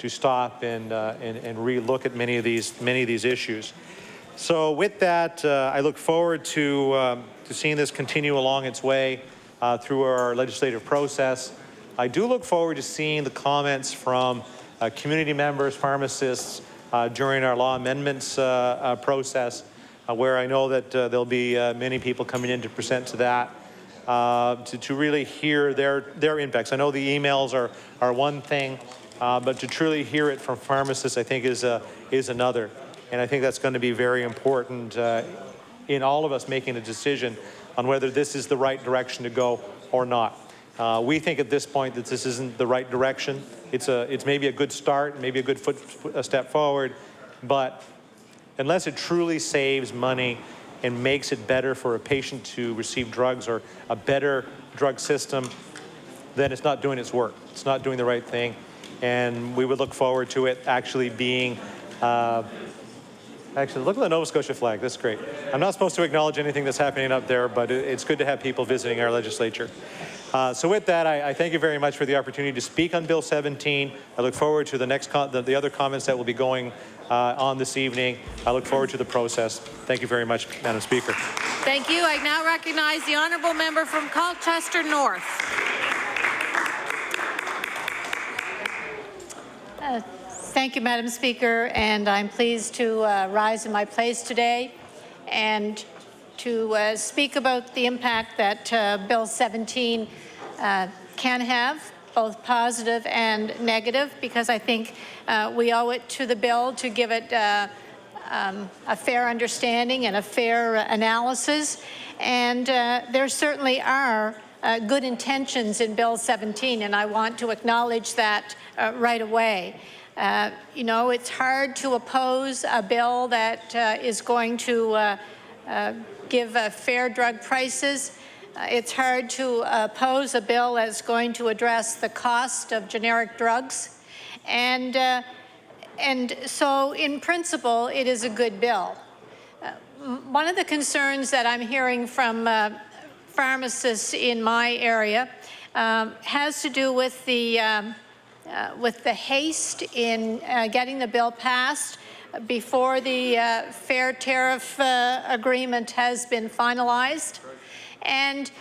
stop and re-look at many of these issues. So with that, I look forward to seeing this continue along its way through our legislative process. I do look forward to seeing the comments from community members, pharmacists during our law amendments process, where I know that there'll be many people coming in to present to that, to really hear their impacts. I know the emails are one thing, but to truly hear it from pharmacists, I think, is another. And I think that's going to be very important in all of us making a decision on whether this is the right direction to go or not. We think at this point that this isn't the right direction. It's maybe a good start, maybe a good step forward, but unless it truly saves money and makes it better for a patient to receive drugs or a better drug system, then it's not doing its work. It's not doing the right thing. And we would look forward to it actually being, actually look at the Nova Scotia flag, that's great. I'm not supposed to acknowledge anything that's happening up there, but it's good to have people visiting our legislature. So with that, I thank you very much for the opportunity to speak on Bill 17. I look forward to the other comments that will be going on this evening. I look forward to the process. Thank you very much, Madam Speaker. Thank you. I now recognize the honourable member from Colchester North. Thank you, Madam Speaker, and I'm pleased to rise in my place today and to speak about the impact that Bill 17 can have, both positive and negative, because I think we owe it to the bill to give it a fair understanding and a fair analysis. And there certainly are good intentions in Bill 17, and I want to acknowledge that right away. It's hard to oppose a bill that is going to give fair drug prices. It's hard to oppose a bill that's going to address the cost of generic drugs. And so in principle, it is a good bill. One of the concerns that I'm hearing from pharmacists in my area has to do with the haste in getting the bill passed before the fair tariff agreement has been finalized. And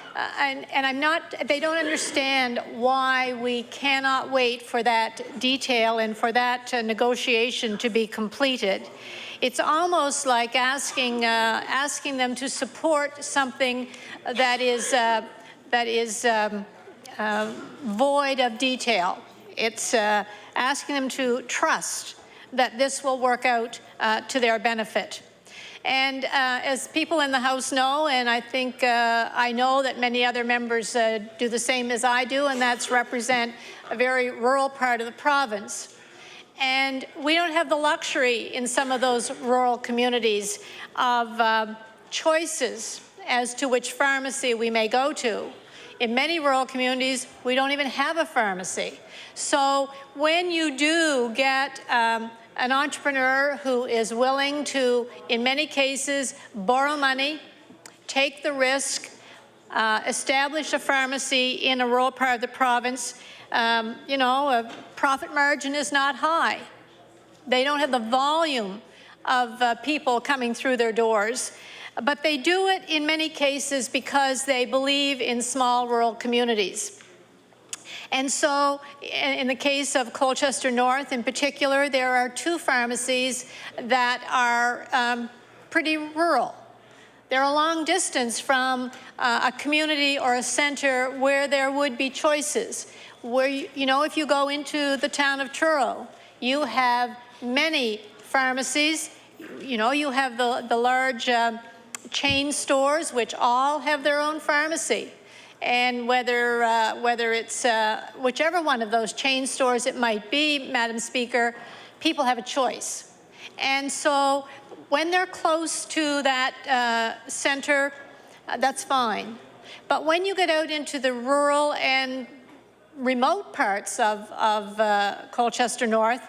they don't understand why we cannot wait for that detail and for that negotiation to be completed. It's almost like asking them to support something that is void of detail. It's asking them to trust that this will work out to their benefit. And as people in the House know, and I think I know that many other members do the same as I do, and that's represent a very rural part of the province. And we don't have the luxury in some of those rural communities of choices as to which pharmacy we may go to. In many rural communities, we don't even have a pharmacy. So when you do get an entrepreneur who is willing to, in many cases, borrow money, take the risk, establish a pharmacy in a rural part of the province, you know, a profit margin is not high. They don't have the volume of people coming through their doors, but they do it in many cases because they believe in small rural communities. And so in the case of Colchester North in particular, there are 2 pharmacies that are pretty rural. They're a long distance from a community or a center where there would be choices. Where, you know, if you go into the town of Truro, you have many pharmacies. You know, you have the large chain stores, which all have their own pharmacy. And whether it's whichever one of those chain stores it might be, Madam Speaker, people have a choice. And so when they're close to that center, that's fine. But when you get out into the rural and remote parts of Colchester North,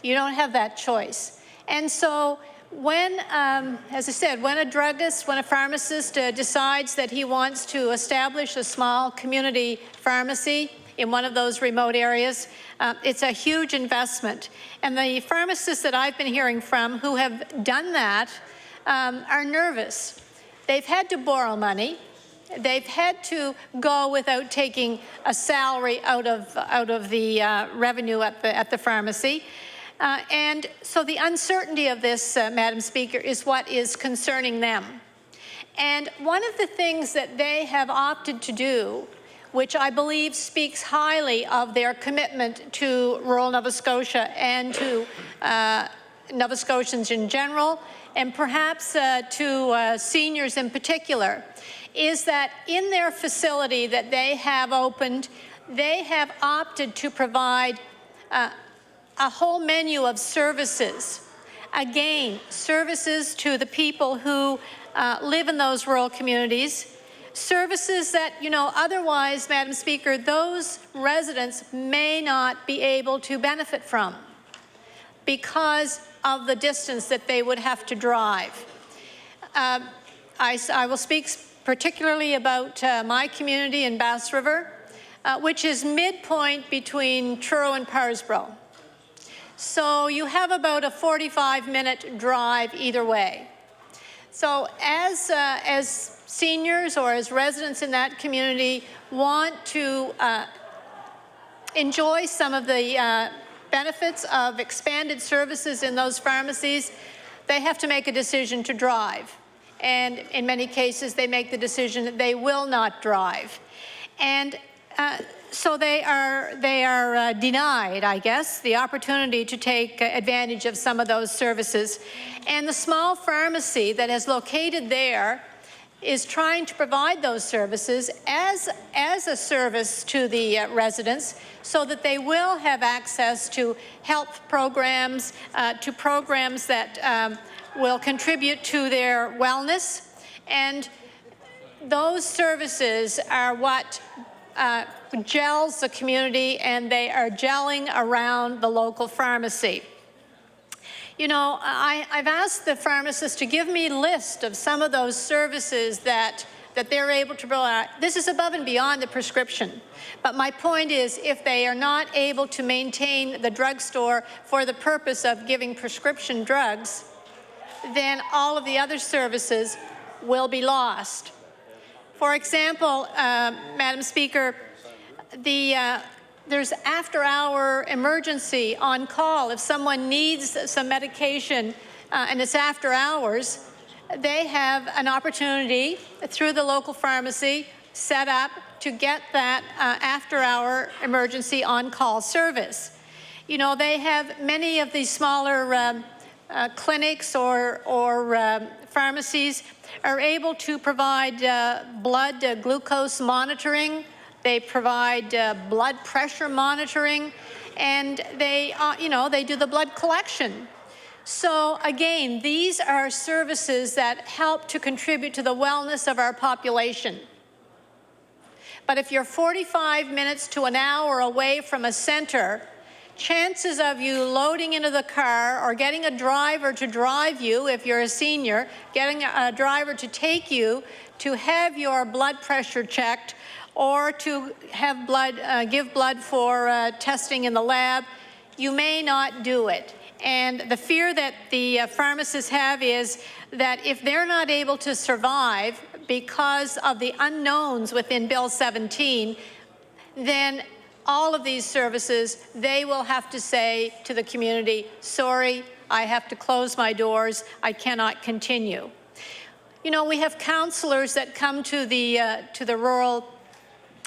you don't have that choice. And so when, as I said, when a druggist, when a pharmacist decides that he wants to establish a small community pharmacy in one of those remote areas, it's a huge investment. And the pharmacists that I've been hearing from who have done that are nervous. They've had to borrow money. They've had to go without taking a salary out of the revenue at the pharmacy. And so the uncertainty of this, Madam Speaker, is what is concerning them. And one of the things that they have opted to do, which I believe speaks highly of their commitment to rural Nova Scotia and to Nova Scotians in general, and perhaps to seniors in particular, is that in their facility that they have opened, they have opted to provide a whole menu of services. Again, services to the people who live in those rural communities, services that, you know, otherwise, Madam Speaker, those residents may not be able to benefit from because of the distance that they would have to drive. I will speak particularly about my community in Bass River, which is midpoint between Truro and Parsbro. So you have about a 45-minute drive either way. So as seniors or as residents in that community want to enjoy some of the benefits of expanded services in those pharmacies, they have to make a decision to drive. And in many cases, they make the decision that they will not drive. And so they are denied, I guess, the opportunity to take advantage of some of those services. And the small pharmacy that is located there is trying to provide those services as a service to the residents so that they will have access to health programs, to programs that will contribute to their wellness. And those services are what gels the community, and they are gelling around the local pharmacy. You know, I've asked the pharmacists to give me a list of some of those services that they're able to provide. This is above and beyond the prescription. But my point is, if they are not able to maintain the drugstore for the purpose of giving prescription drugs, then all of the other services will be lost. For example, Madam Speaker, there's after-hour emergency on call. If someone needs some medication and it's after hours, they have an opportunity through the local pharmacy set up to get that after-hour emergency on-call service. You know, they have many of these smaller clinics or pharmacies are able to provide blood glucose monitoring. They provide blood pressure monitoring, and they, you know, they do the blood collection. So again, these are services that help to contribute to the wellness of our population. But if you're 45 minutes to an hour away from a center, chances of you loading into the car or getting a driver to drive you, if you're a senior, getting a driver to take you to have your blood pressure checked or to have blood, give blood for testing in the lab, you may not do it. And the fear that the pharmacists have is that if they're not able to survive because of the unknowns within Bill 17, then all of these services, they will have to say to the community, sorry, I have to close my doors, I cannot continue. You know, we have counselors that come to the rural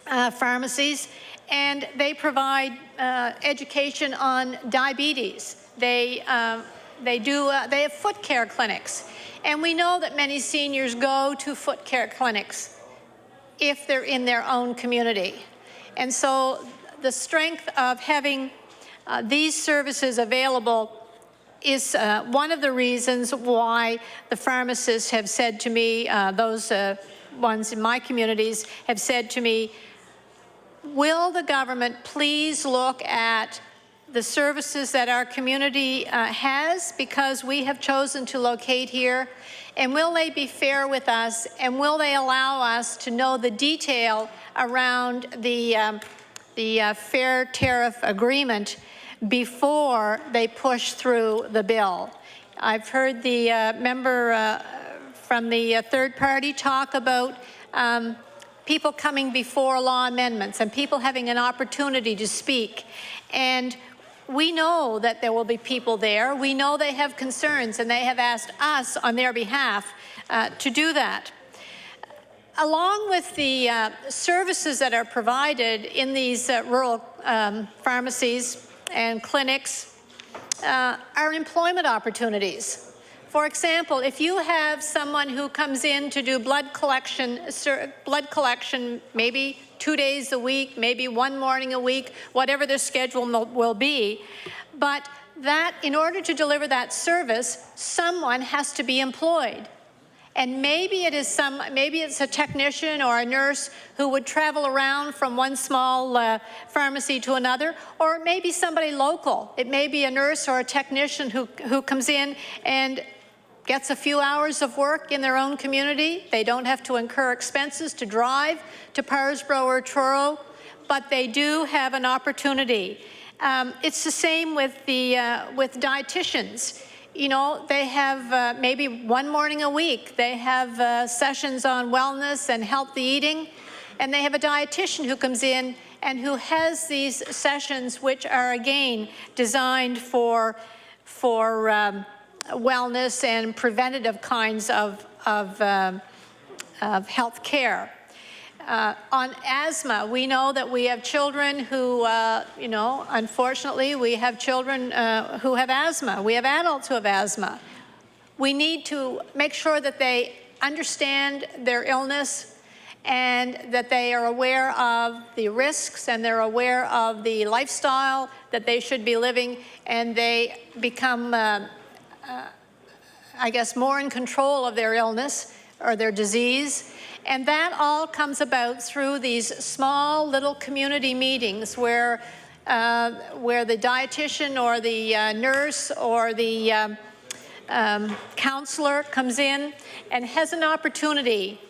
pharmacies, and they provide education on diabetes. They have foot care clinics, and we know that many seniors go to foot care clinics if they're in their own community. And so the strength of having these services available is one of the reasons why the pharmacists have said to me, those ones in my communities have said to me, will the government please look at the services that our community has, because we have chosen to locate here, and will they be fair with us, and will they allow us to know the detail around the fair tariff agreement before they push through the bill. I've heard the member from the third party talk about people coming before law amendments and people having an opportunity to speak. And we know that there will be people there. We know they have concerns, and they have asked us on their behalf to do that. Along with the services that are provided in these rural pharmacies and clinics are employment opportunities. For example, if you have someone who comes in to do blood collection maybe 2 days a week, maybe one morning a week, whatever their schedule will be, but that in order to deliver that service, someone has to be employed. And maybe it's a technician or a nurse who would travel around from one small pharmacy to another, or it may be somebody local. It may be a nurse or a technician who comes in and gets a few hours of work in their own community. They don't have to incur expenses to drive to Parsbro or Truro, but they do have an opportunity. It's the same with dietitians. You know, they have maybe one morning a week, they have sessions on wellness and healthy eating, and they have a dietitian who comes in and who has these sessions, which are again designed for wellness and preventative kinds of health care. On asthma, we know that we have children who, you know, unfortunately, we have children who have asthma. We have adults who have asthma. We need to make sure that they understand their illness and that they are aware of the risks and they're aware of the lifestyle that they should be living, and they become, I guess, more in control of their illness or their disease. And that all comes about through these small little community meetings where the dietitian or the nurse or the counselor comes in and has an opportunity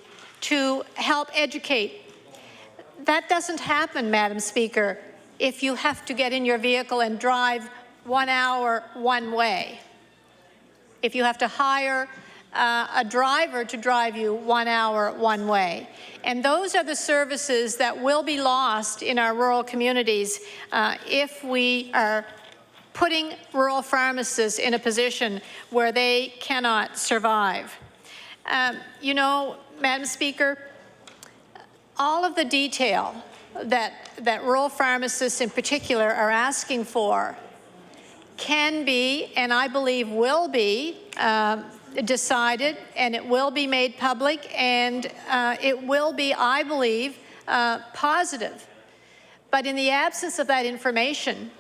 to help educate. That doesn't happen, Madam Speaker, if you have to get in your vehicle and drive 1 hour one way. If you have to hire a driver to drive you 1 hour one way. And those are the services that will be lost in our rural communities if we are putting rural pharmacists in a position where they cannot survive. You know, Madam Speaker, all of the detail that rural pharmacists in particular are asking for can be, and I believe will be, decided, and it will be made public, and it will be, I believe, positive. But in the absence of that information,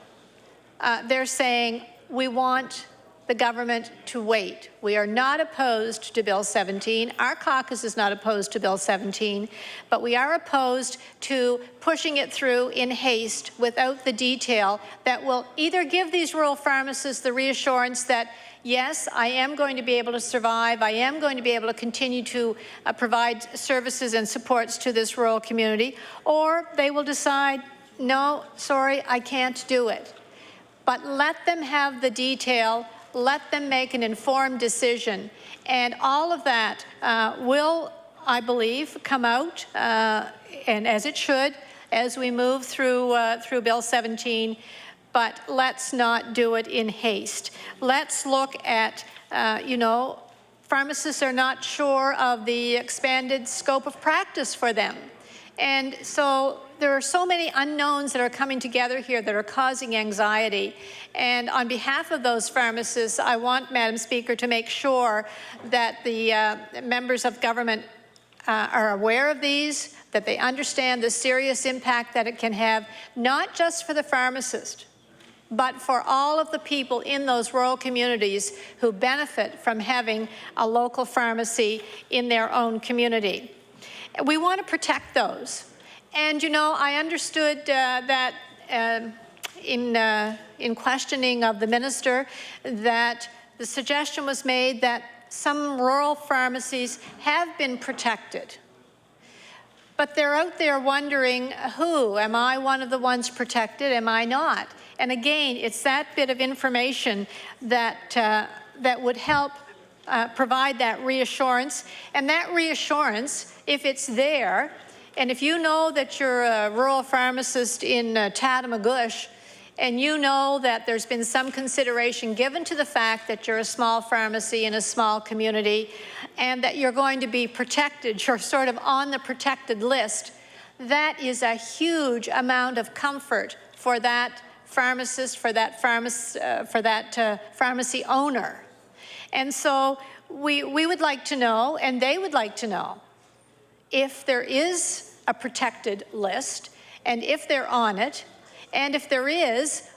they're saying we want the government to wait. We are not opposed to Bill 17. Our caucus is not opposed to Bill 17, but we are opposed to pushing it through in haste without the detail that will either give these rural pharmacists the reassurance that, yes, I am going to be able to survive, I am going to be able to continue to provide services and supports to this rural community, or they will decide, no, sorry, I can't do it. But let them have the detail, let them make an informed decision, and all of that will, I believe, come out, and as it should, as we move through Bill 17, but let's not do it in haste. Let's look at, you know, pharmacists are not sure of the expanded scope of practice for them. And so there are so many unknowns that are coming together here that are causing anxiety. And on behalf of those pharmacists, I want, Madam Speaker, to make sure that the members of government are aware of these, that they understand the serious impact that it can have, not just for the pharmacist, but for all of the people in those rural communities who benefit from having a local pharmacy in their own community. We want to protect those. And, you know, I understood that in questioning of the minister that the suggestion was made that some rural pharmacies have been protected. But they're out there wondering, who? Am I one of the ones protected? Am I not? And again, it's that bit of information that, that would help provide that reassurance. And that reassurance, if it's there, and if you know that you're a rural pharmacist in Tatamagouche, and you know that there's been some consideration given to the fact that you're a small pharmacy in a small community, and that you're going to be protected, you're sort of on the protected list, that is a huge amount of comfort for that pharmacist, for that pharmacy owner. And so we would like to know, and they would like to know, if there is a protected list, and if they're on it, and if there is,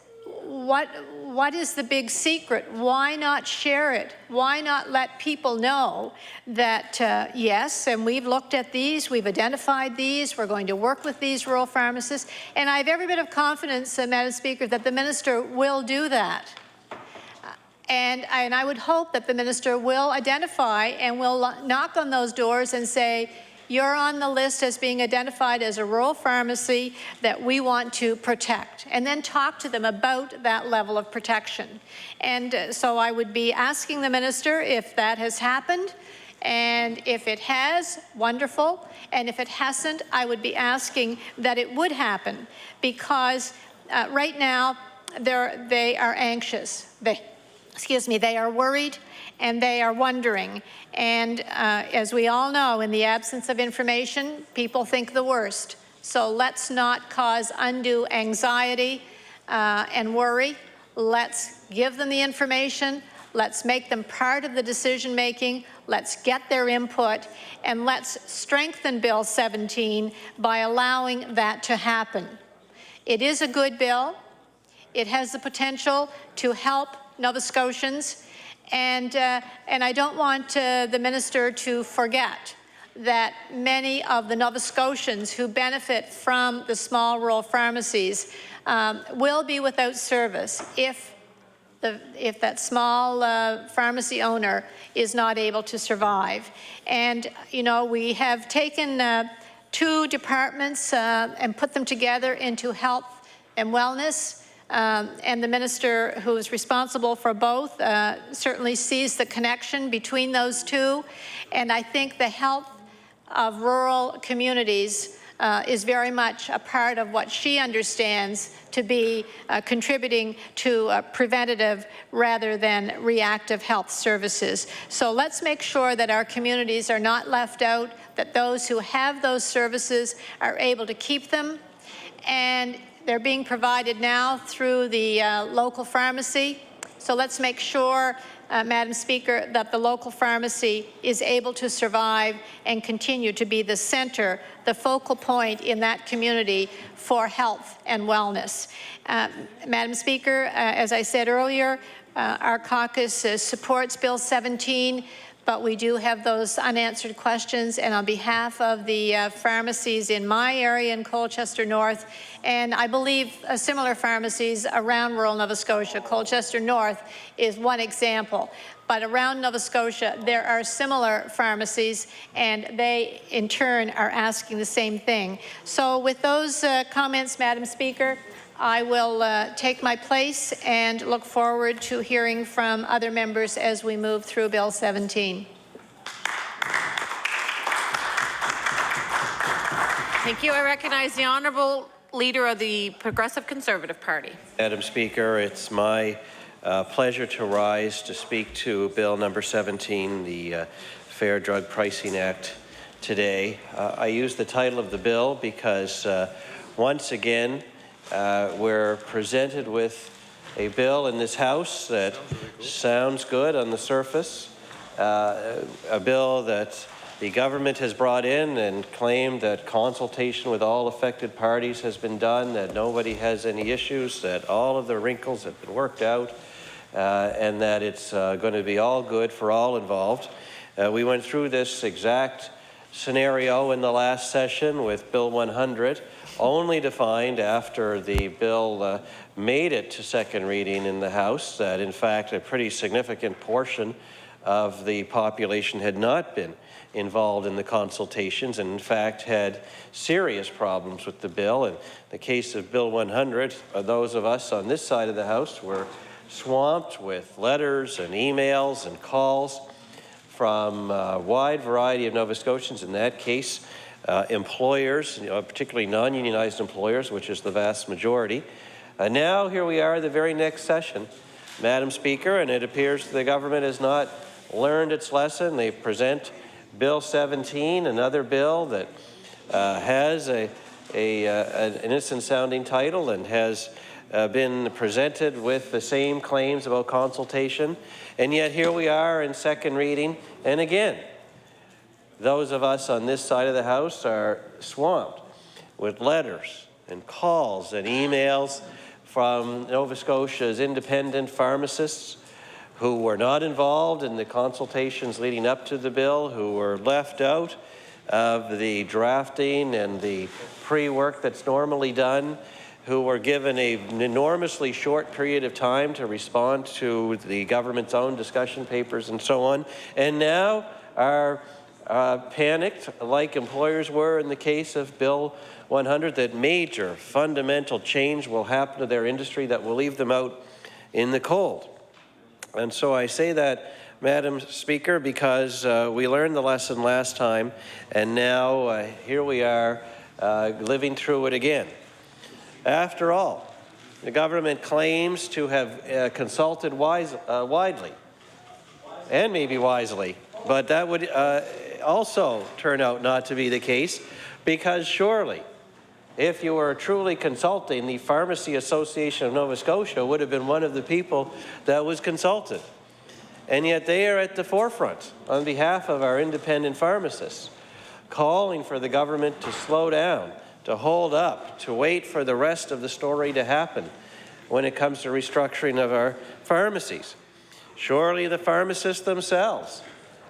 what is the big secret? Why not share it? Why not let people know that, yes, and we've looked at these, we've identified these, we're going to work with these rural pharmacists, and I have every bit of confidence, Madam Speaker, that the minister will do that. And I would hope that the minister will identify and will knock on those doors and say, you're on the list as being identified as a rural pharmacy that we want to protect, and then talk to them about that level of protection. And so I would be asking the minister if that has happened, and if it has, wonderful, and if it hasn't, I would be asking that it would happen, because right now they are anxious. They are worried, and they are wondering. And as we all know, in the absence of information, people think the worst. So let's not cause undue anxiety and worry. Let's give them the information. Let's make them part of the decision-making. Let's get their input, and let's strengthen Bill 17 by allowing that to happen. It is a good bill. It has the potential to help Nova Scotians, and I don't want the minister to forget that many of the Nova Scotians who benefit from the small rural pharmacies will be without service if that small pharmacy owner is not able to survive. And, you know, we have taken two departments and put them together into health and wellness. And the minister who is responsible for both certainly sees the connection between those two. And I think the health of rural communities is very much a part of what she understands to be contributing to preventative rather than reactive health services. So let's make sure that our communities are not left out, that those who have those services are able to keep them. And they're being provided now through the local pharmacy, So let's make sure, Madam Speaker, that the local pharmacy is able to survive and continue to be the center, the focal point in that community for health and wellness. Madam Speaker, as I said earlier, our caucus supports Bill 17, but we do have those unanswered questions, and on behalf of the pharmacies in my area in Colchester North, and I believe similar pharmacies around rural Nova Scotia, Colchester North is one example, but around Nova Scotia there are similar pharmacies, and they in turn are asking the same thing. So with those comments, Madam Speaker, I will take my place and look forward to hearing from other members as we move through Bill 17. Thank you. I recognize the Honourable Leader of the Progressive Conservative Party. Madam Speaker, it's my pleasure to rise to speak to Bill number 17, the Fair Drug Pricing Act today. I use the title of the bill because once again, we're presented with a bill in this House that sounds good on the surface, a bill that the government has brought in and claimed that consultation with all affected parties has been done, that nobody has any issues, that all of the wrinkles have been worked out, and that it's going to be all good for all involved. We went through this exact scenario in the last session with Bill 100, only to find after the bill made it to second reading in the House that in fact a pretty significant portion of the population had not been involved in the consultations and in fact had serious problems with the bill. In the case of Bill 100, those of us on this side of the House were swamped with letters and emails and calls from a wide variety of Nova Scotians, in that case employers, particularly non-unionized employers, which is the vast majority. Now here we are the very next session, Madam Speaker, and it appears the government has not learned its lesson. They present Bill 17, another bill that has an innocent-sounding title and has been presented with the same claims about consultation, and yet here we are in second reading, and again, those of us on this side of the House are swamped with letters and calls and emails from Nova Scotia's independent pharmacists who were not involved in the consultations leading up to the bill, who were left out of the drafting and the pre-work that's normally done, who were given an enormously short period of time to respond to the government's own discussion papers and so on, and now are panicked, like employers were in the case of Bill 100, that major fundamental change will happen to their industry that will leave them out in the cold. And so I say that, Madam Speaker, because we learned the lesson last time, and now here we are living through it again. After all, the government claims to have consulted widely, and maybe wisely, but that would also turn out not to be the case, because surely if you were truly consulting, the Pharmacy Association of Nova Scotia would have been one of the people that was consulted. And yet they are at the forefront on behalf of our independent pharmacists, calling for the government to slow down, to hold up, to wait for the rest of the story to happen when it comes to restructuring of our pharmacies. Surely the pharmacists themselves,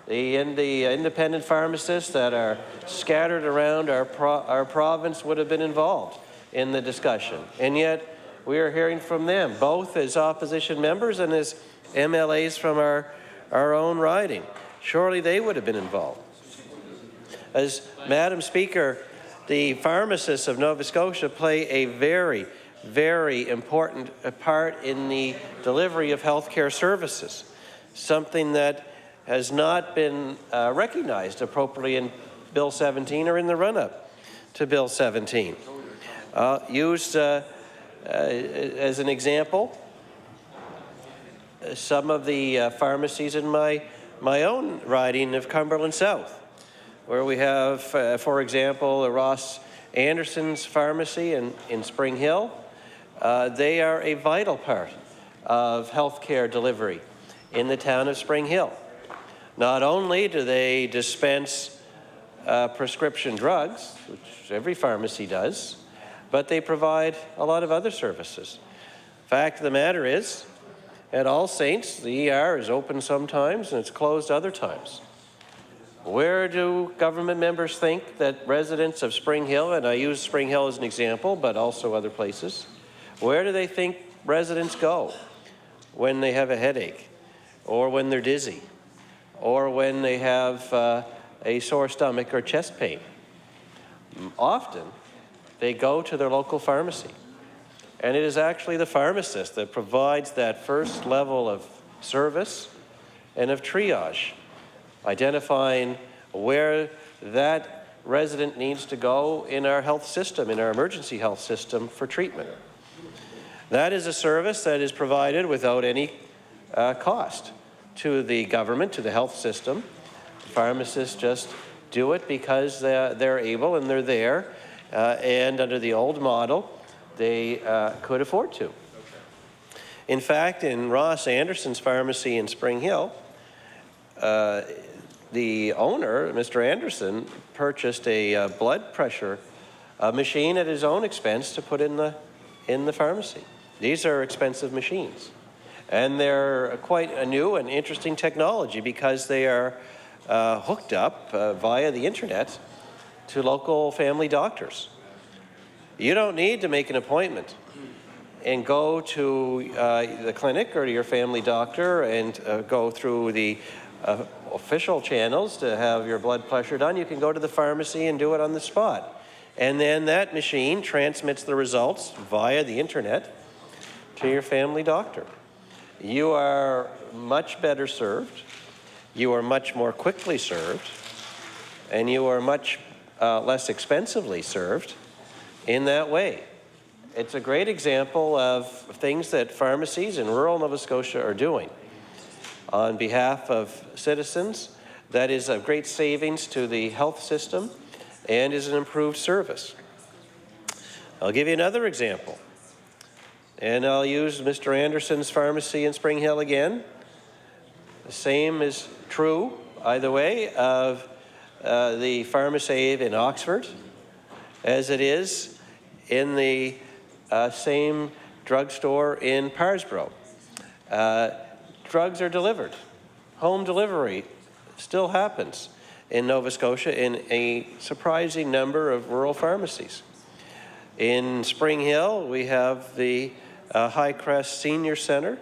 the independent pharmacists that are scattered around our province would have been involved in the discussion. And yet we are hearing from them, both as opposition members and as MLAs from our own riding. Surely they would have been involved. As Madam Speaker, the pharmacists of Nova Scotia play a very, very important part in the delivery of healthcare services, something that has not been recognized appropriately in Bill 17 or in the run-up to Bill 17. Used as an example, some of the pharmacies in my own riding of Cumberland South, where we have, for example, Ross Anderson's pharmacy in Spring Hill. They are a vital part of healthcare delivery in the town of Spring Hill. Not only do they dispense prescription drugs, which every pharmacy does, but they provide a lot of other services. Fact of the matter is, at All Saints, the ER is open sometimes and it's closed other times. Where do government members think that residents of Spring Hill, and I use Spring Hill as an example, but also other places, where do they think residents go when they have a headache, or when they're dizzy, or when they have a sore stomach or chest pain? Often, they go to their local pharmacy. And it is actually the pharmacist that provides that first level of service and of triage, identifying where that resident needs to go in our health system, in our emergency health system for treatment. That is a service that is provided without any cost to the government, to the health system. Pharmacists just do it because they're able and they're there, and under the old model, they could afford to. In fact, in Ross Anderson's pharmacy in Spring Hill, the owner, Mr. Anderson, purchased a blood pressure machine at his own expense to put in the pharmacy. These are expensive machines. And they're quite a new and interesting technology because they are hooked up via the internet to local family doctors. You don't need to make an appointment and go to the clinic or to your family doctor and go through the official channels to have your blood pressure done. You can go to the pharmacy and do it on the spot. And then that machine transmits the results via the internet to your family doctor. You are much better served, you are much more quickly served, and you are much less expensively served in that way. It's a great example of things that pharmacies in rural Nova Scotia are doing on behalf of citizens. That is a great savings to the health system and is an improved service. I'll give you another example, and I'll use Mr. Anderson's pharmacy in Spring Hill again. The same is true, either way, of the Pharmacave in Oxford as it is in the same drugstore in Parsbro. Drugs are delivered. Home delivery still happens in Nova Scotia in a surprising number of rural pharmacies. In Spring Hill, we have the Highcrest Senior Center,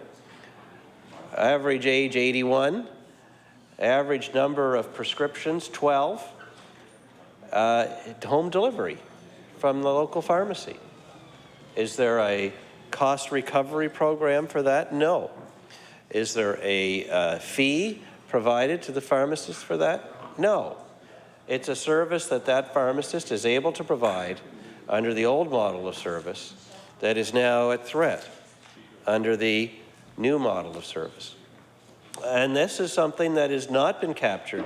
average age 81, average number of prescriptions 12, home delivery from the local pharmacy. Is there a cost recovery program for that? No. Is there a fee provided to the pharmacist for that? No. It's a service that that pharmacist is able to provide under the old model of service that is now at threat under the new model of service. And this is something that has not been captured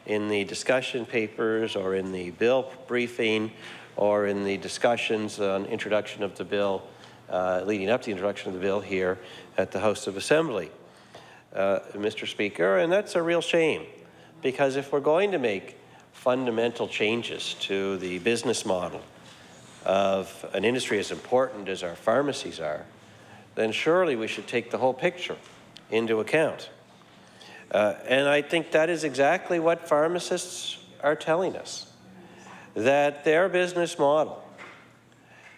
in the discussion papers or in the bill briefing or in the discussions on introduction of the bill, leading up to the introduction of the bill here at the House of Assembly, Mr. Speaker, and that's a real shame, because if we're going to make fundamental changes to the business model of an industry as important as our pharmacies are, then surely we should take the whole picture into account. And I think that is exactly what pharmacists are telling us, that their business model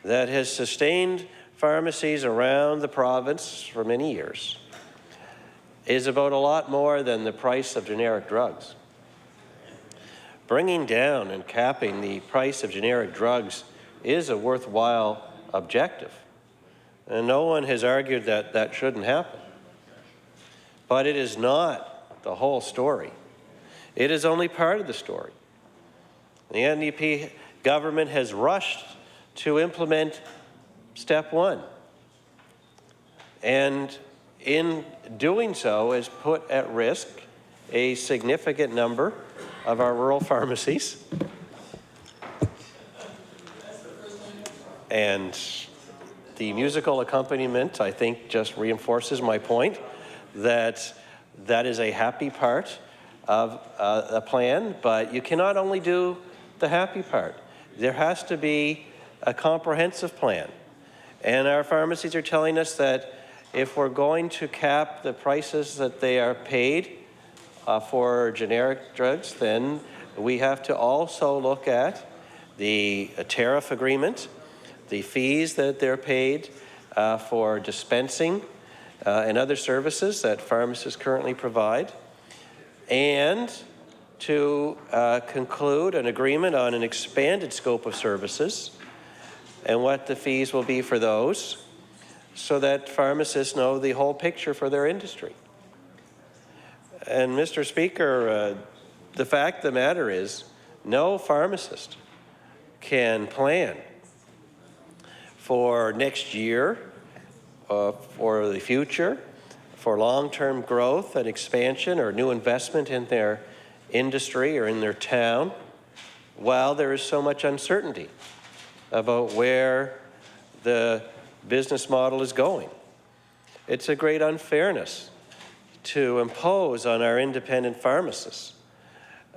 that has sustained pharmacies around the province for many years is about a lot more than the price of generic drugs. Bringing down and capping the price of generic drugs is a worthwhile objective, and no one has argued that that shouldn't happen. But it is not the whole story. It is only part of the story. The NDP government has rushed to implement step one, and in doing so has put at risk a significant number of our rural pharmacies. And the musical accompaniment, I think, just reinforces my point that that is a happy part of a plan, but you cannot only do the happy part. There has to be a comprehensive plan. And our pharmacies are telling us that if we're going to cap the prices that they are paid for generic drugs, then we have to also look at the tariff agreement, the fees that they're paid for dispensing and other services that pharmacists currently provide, and to conclude an agreement on an expanded scope of services and what the fees will be for those, so that pharmacists know the whole picture for their industry. And Mr. Speaker, the fact of the matter is, no pharmacist can plan for next year, for the future, for long-term growth and expansion or new investment in their industry or in their town, while there is so much uncertainty about where the business model is going. It's a great unfairness to impose on our independent pharmacists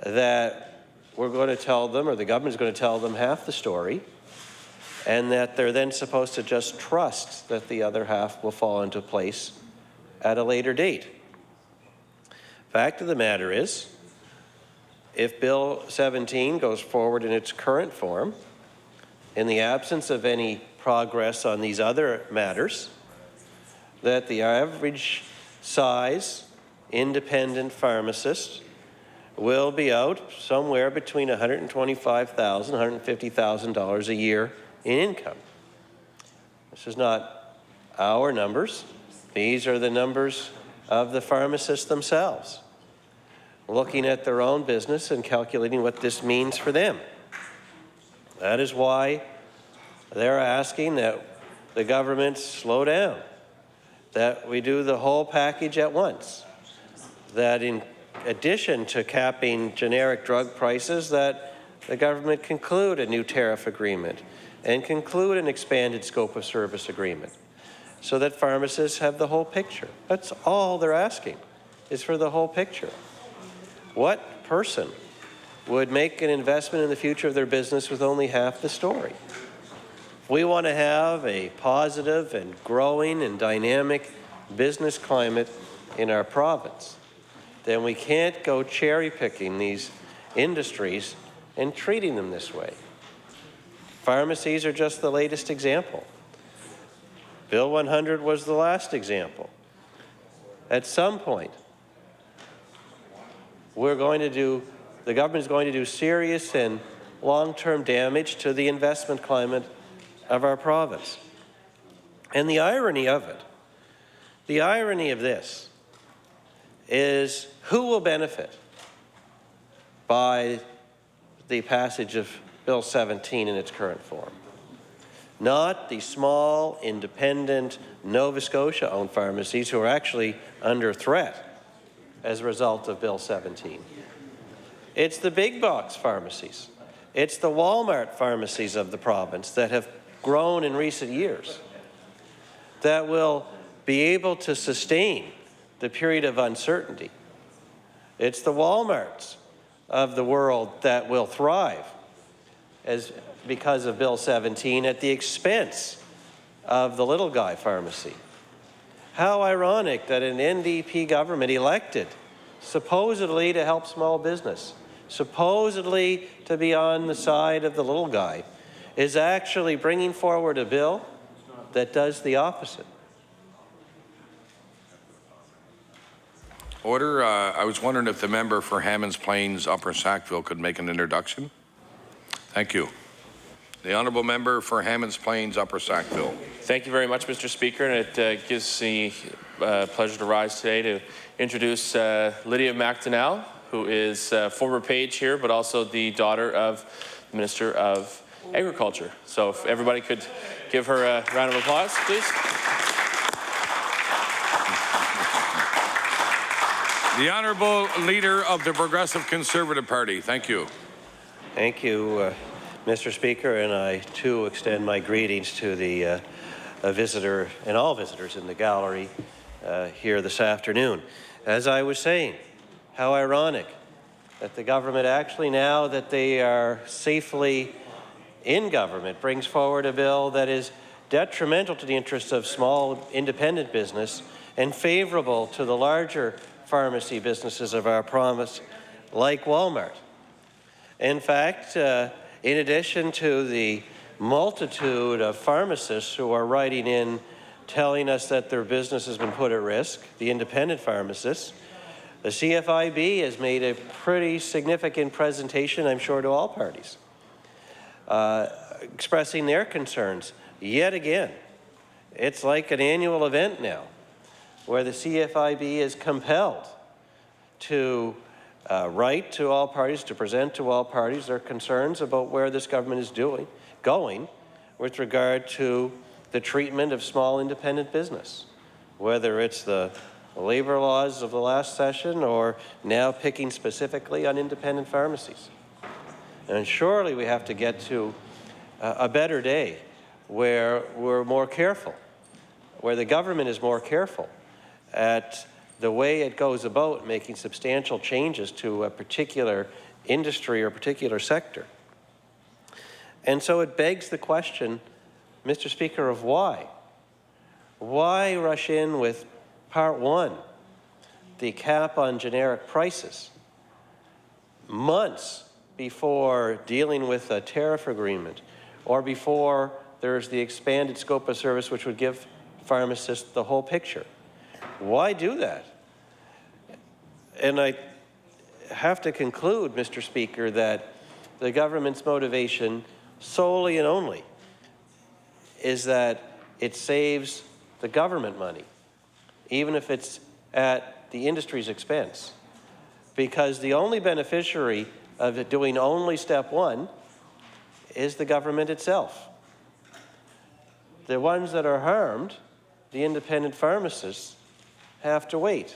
that we're going to tell them, or the government's going to tell them, half the story, and that they're then supposed to just trust that the other half will fall into place at a later date. Fact of the matter is, if Bill 17 goes forward in its current form, in the absence of any progress on these other matters, that the average size independent pharmacist will be out somewhere between $125,000 and $150,000 a year in income. This is not our numbers. These are the numbers of the pharmacists themselves, looking at their own business and calculating what this means for them. That is why they're asking that the government slow down, that we do the whole package at once, that in addition to capping generic drug prices, that the government conclude a new tariff agreement and conclude an expanded scope of service agreement so that pharmacists have the whole picture. That's all they're asking, is for the whole picture. What person would make an investment in the future of their business with only half the story? If we want to have a positive and growing and dynamic business climate in our province, then we can't go cherry-picking these industries and treating them this way. Pharmacies are just the latest example. Bill 100 was the last example. At some point, the government is going to do serious and long-term damage to the investment climate of our province. And the irony of this is, who will benefit by the passage of Bill 17 in its current form? Not the small, independent, Nova Scotia-owned pharmacies who are actually under threat as a result of Bill 17. It's the big box pharmacies. It's the Walmart pharmacies of the province that have grown in recent years that will be able to sustain the period of uncertainty. It's the Walmarts of the world that will thrive because of Bill 17 at the expense of the little guy pharmacy. How ironic that an NDP government elected supposedly to help small business, supposedly to be on the side of the little guy, is actually bringing forward a bill that does the opposite. Order. I was wondering if the member for Hammonds Plains Upper Sackville could make an introduction. Thank you. The honourable member for Hammonds Plains Upper Sackville. Thank you very much, Mr. Speaker, and it gives me pleasure to rise today to introduce Lydia McDonnell, who is former page here, but also the daughter of the Minister of Agriculture. So if everybody could give her a round of applause, please. The Honourable Leader of the Progressive Conservative Party. Thank you. Thank you, Mr. Speaker, and I too extend my greetings to the visitor and all visitors in the gallery here this afternoon. As I was saying, how ironic that the government actually, now that they are safely in government, brings forward a bill that is detrimental to the interests of small independent business and favorable to the larger pharmacy businesses of our province, like Walmart. In fact, in addition to the multitude of pharmacists who are writing in telling us that their business has been put at risk, the independent pharmacists, the CFIB has made a pretty significant presentation, I'm sure, to all parties, expressing their concerns. Yet again, it's like an annual event now, where the CFIB is compelled to write to all parties, to present to all parties their concerns about where this government is going with regard to the treatment of small independent business, whether it's the labor laws of the last session or now picking specifically on independent pharmacies. And surely we have to get to a better day where we're more careful, where the government is more careful at the way it goes about making substantial changes to a particular industry or particular sector. And so it begs the question, Mr. Speaker, of why? Why rush in with Part 1, the cap on generic prices, months before dealing with a tariff agreement or before there's the expanded scope of service which would give pharmacists the whole picture? Why do that? And I have to conclude, Mr. Speaker, that the government's motivation solely and only is that it saves the government money, even if it's at the industry's expense, because the only beneficiary of it doing only step 1 is the government itself. The ones that are harmed, the independent pharmacists, have to wait.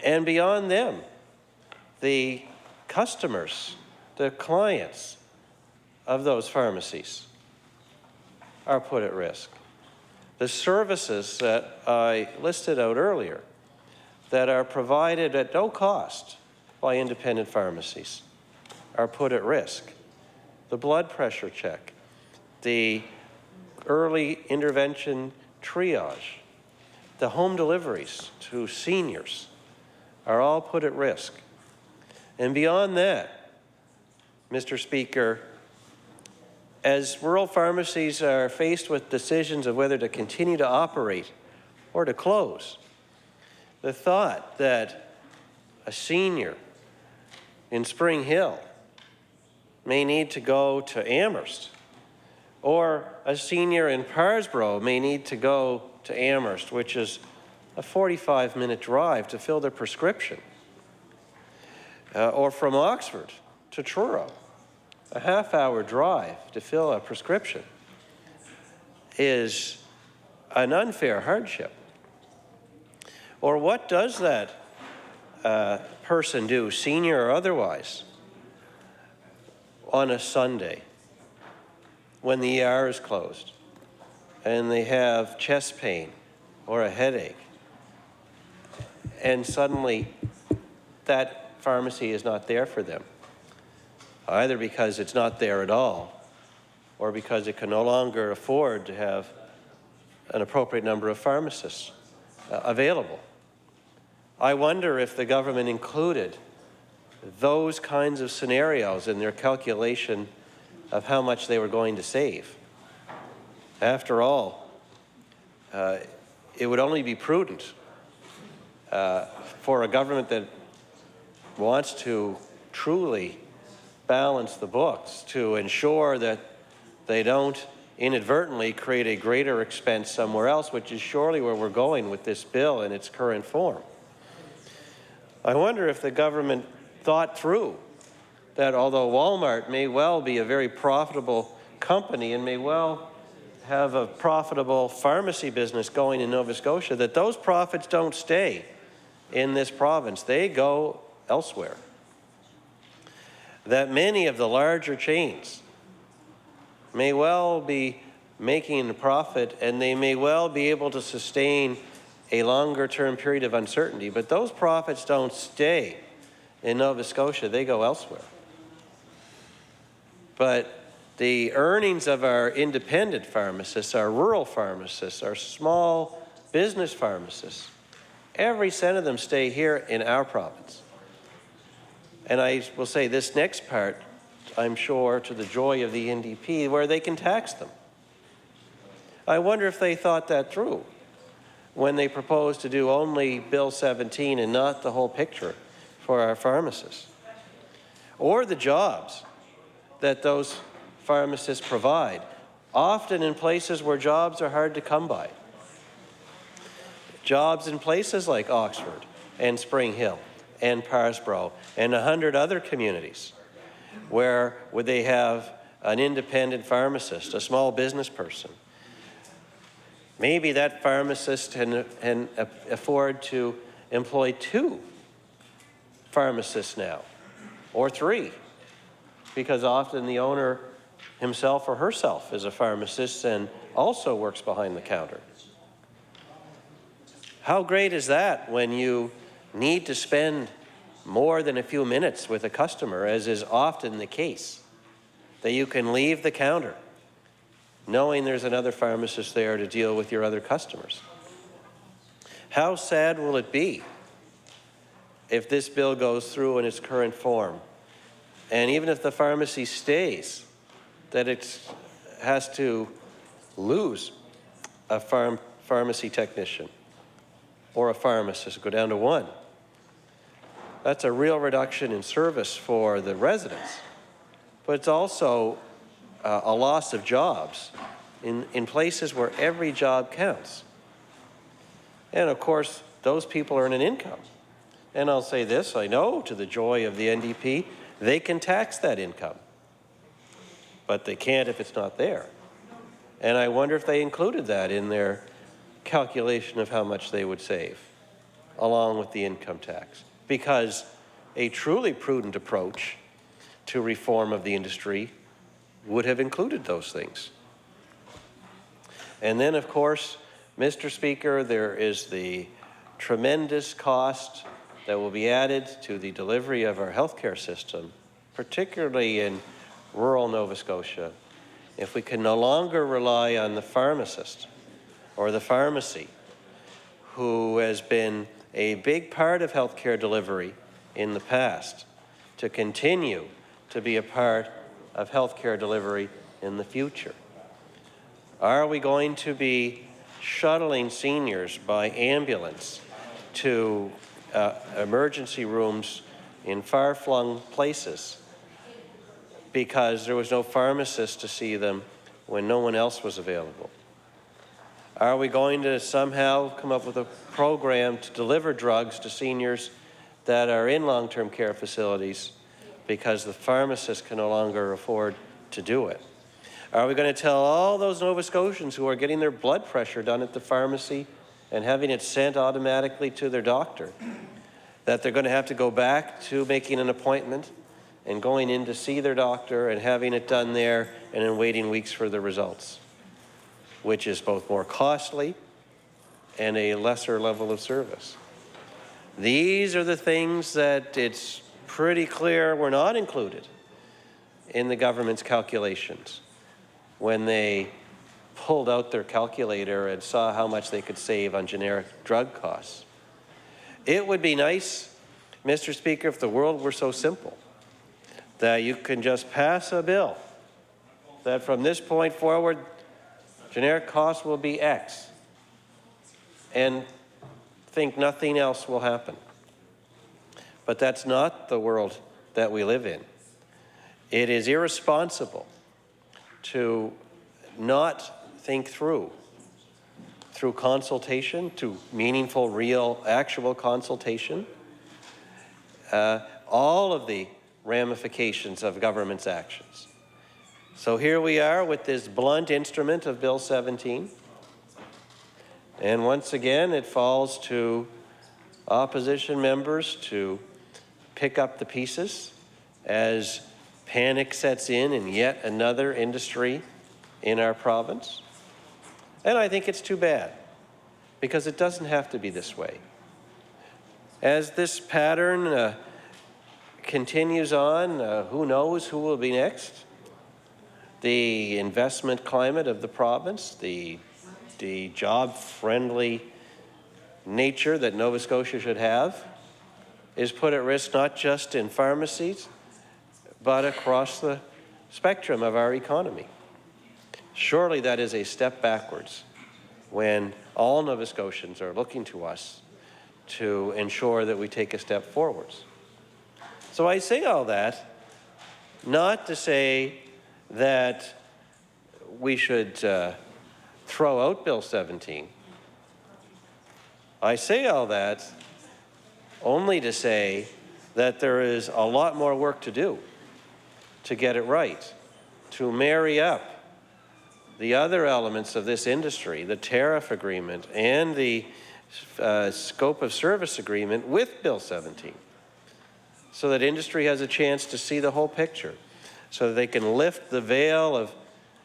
And beyond them, the customers, the clients of those pharmacies are put at risk. The services that I listed out earlier that are provided at no cost by independent pharmacies are put at risk. The blood pressure check, the early intervention triage, the home deliveries to seniors are all put at risk. And beyond that, Mr. Speaker, as rural pharmacies are faced with decisions of whether to continue to operate or to close, the thought that a senior in Spring Hill may need to go to Amherst, or a senior in Parsboro may need to go to Amherst, which is a 45-minute drive to fill their prescription, or from Oxford to Truro, a half-hour drive to fill a prescription, is an unfair hardship. Or what does that person do, senior or otherwise, on a Sunday when the ER is closed and they have chest pain or a headache, and suddenly that pharmacy is not there for them, either because it's not there at all or because it can no longer afford to have an appropriate number of pharmacists available? I wonder if the government included those kinds of scenarios in their calculation of how much they were going to save. After all, it would only be prudent for a government that wants to truly balance the books to ensure that they don't inadvertently create a greater expense somewhere else, which is surely where we're going with this bill in its current form. I wonder if the government thought through that although Walmart may well be a very profitable company and may well have a profitable pharmacy business going in Nova Scotia, that those profits don't stay in this province. They go elsewhere. That many of the larger chains may well be making a profit, and they may well be able to sustain a longer-term period of uncertainty, but those profits don't stay in Nova Scotia. They go elsewhere. But the earnings of our independent pharmacists, our rural pharmacists, our small business pharmacists, every cent of them stay here in our province. And I will say this next part, I'm sure, to the joy of the NDP, where they can tax them. I wonder if they thought that through when they proposed to do only Bill 17 and not the whole picture for our pharmacists, or the jobs that those pharmacists provide, often in places where jobs are hard to come by. Jobs in places like Oxford and Spring Hill and Parsboro and 100 other communities where would they have an independent pharmacist, a small business person. Maybe that pharmacist can afford to employ 2 pharmacists now, or 3, because often the owner himself or herself is a pharmacist and also works behind the counter. How great is that when you need to spend more than a few minutes with a customer, as is often the case, that you can leave the counter knowing there's another pharmacist there to deal with your other customers. How sad will it be if this bill goes through in its current form, and even if the pharmacy stays, that it has to lose a pharmacy technician or a pharmacist, go down to 1. That's a real reduction in service for the residents, but it's also a loss of jobs in places where every job counts. And of course, those people earn an income. And I'll say this, I know, to the joy of the NDP, they can tax that income, but they can't if it's not there. And I wonder if they included that in their calculation of how much they would save, along with the income tax. Because a truly prudent approach to reform of the industry would have included those things. And then, of course, Mr. Speaker, there is the tremendous cost that will be added to the delivery of our healthcare system, particularly in rural Nova Scotia, if we can no longer rely on the pharmacist or the pharmacy, who has been a big part of healthcare delivery in the past, to continue to be a part of healthcare delivery in the future. Are we going to be shuttling seniors by ambulance to emergency rooms in far-flung places because there was no pharmacist to see them when no one else was available? Are we going to somehow come up with a program to deliver drugs to seniors that are in long-term care facilities because the pharmacist can no longer afford to do it? Are we going to tell all those Nova Scotians who are getting their blood pressure done at the pharmacy and having it sent automatically to their doctor that they're going to have to go back to making an appointment and going in to see their doctor and having it done there and then waiting weeks for the results, which is both more costly and a lesser level of service? These are the things that it's pretty clear were not included in the government's calculations when they pulled out their calculator and saw how much they could save on generic drug costs. It would be nice, Mr. Speaker, if the world were so simple that you can just pass a bill that from this point forward, generic costs will be X, and think nothing else will happen. But that's not the world that we live in. It is irresponsible to not think through consultation, to meaningful, real, actual consultation, all of the ramifications of government's actions. So here we are with this blunt instrument of Bill 17. And once again, it falls to opposition members to pick up the pieces as panic sets in yet another industry in our province. And I think it's too bad, because it doesn't have to be this way. As this pattern continues on, who knows who will be next? The investment climate of the province, the job-friendly nature that Nova Scotia should have, is put at risk not just in pharmacies, but across the spectrum of our economy. Surely that is a step backwards when all Nova Scotians are looking to us to ensure that we take a step forwards. So I say all that not to say that we should throw out Bill 17. I say all that only to say that there is a lot more work to do to get it right, to marry up the other elements of this industry, the tariff agreement and the scope of service agreement with Bill 17, so that industry has a chance to see the whole picture, so that they can lift the veil of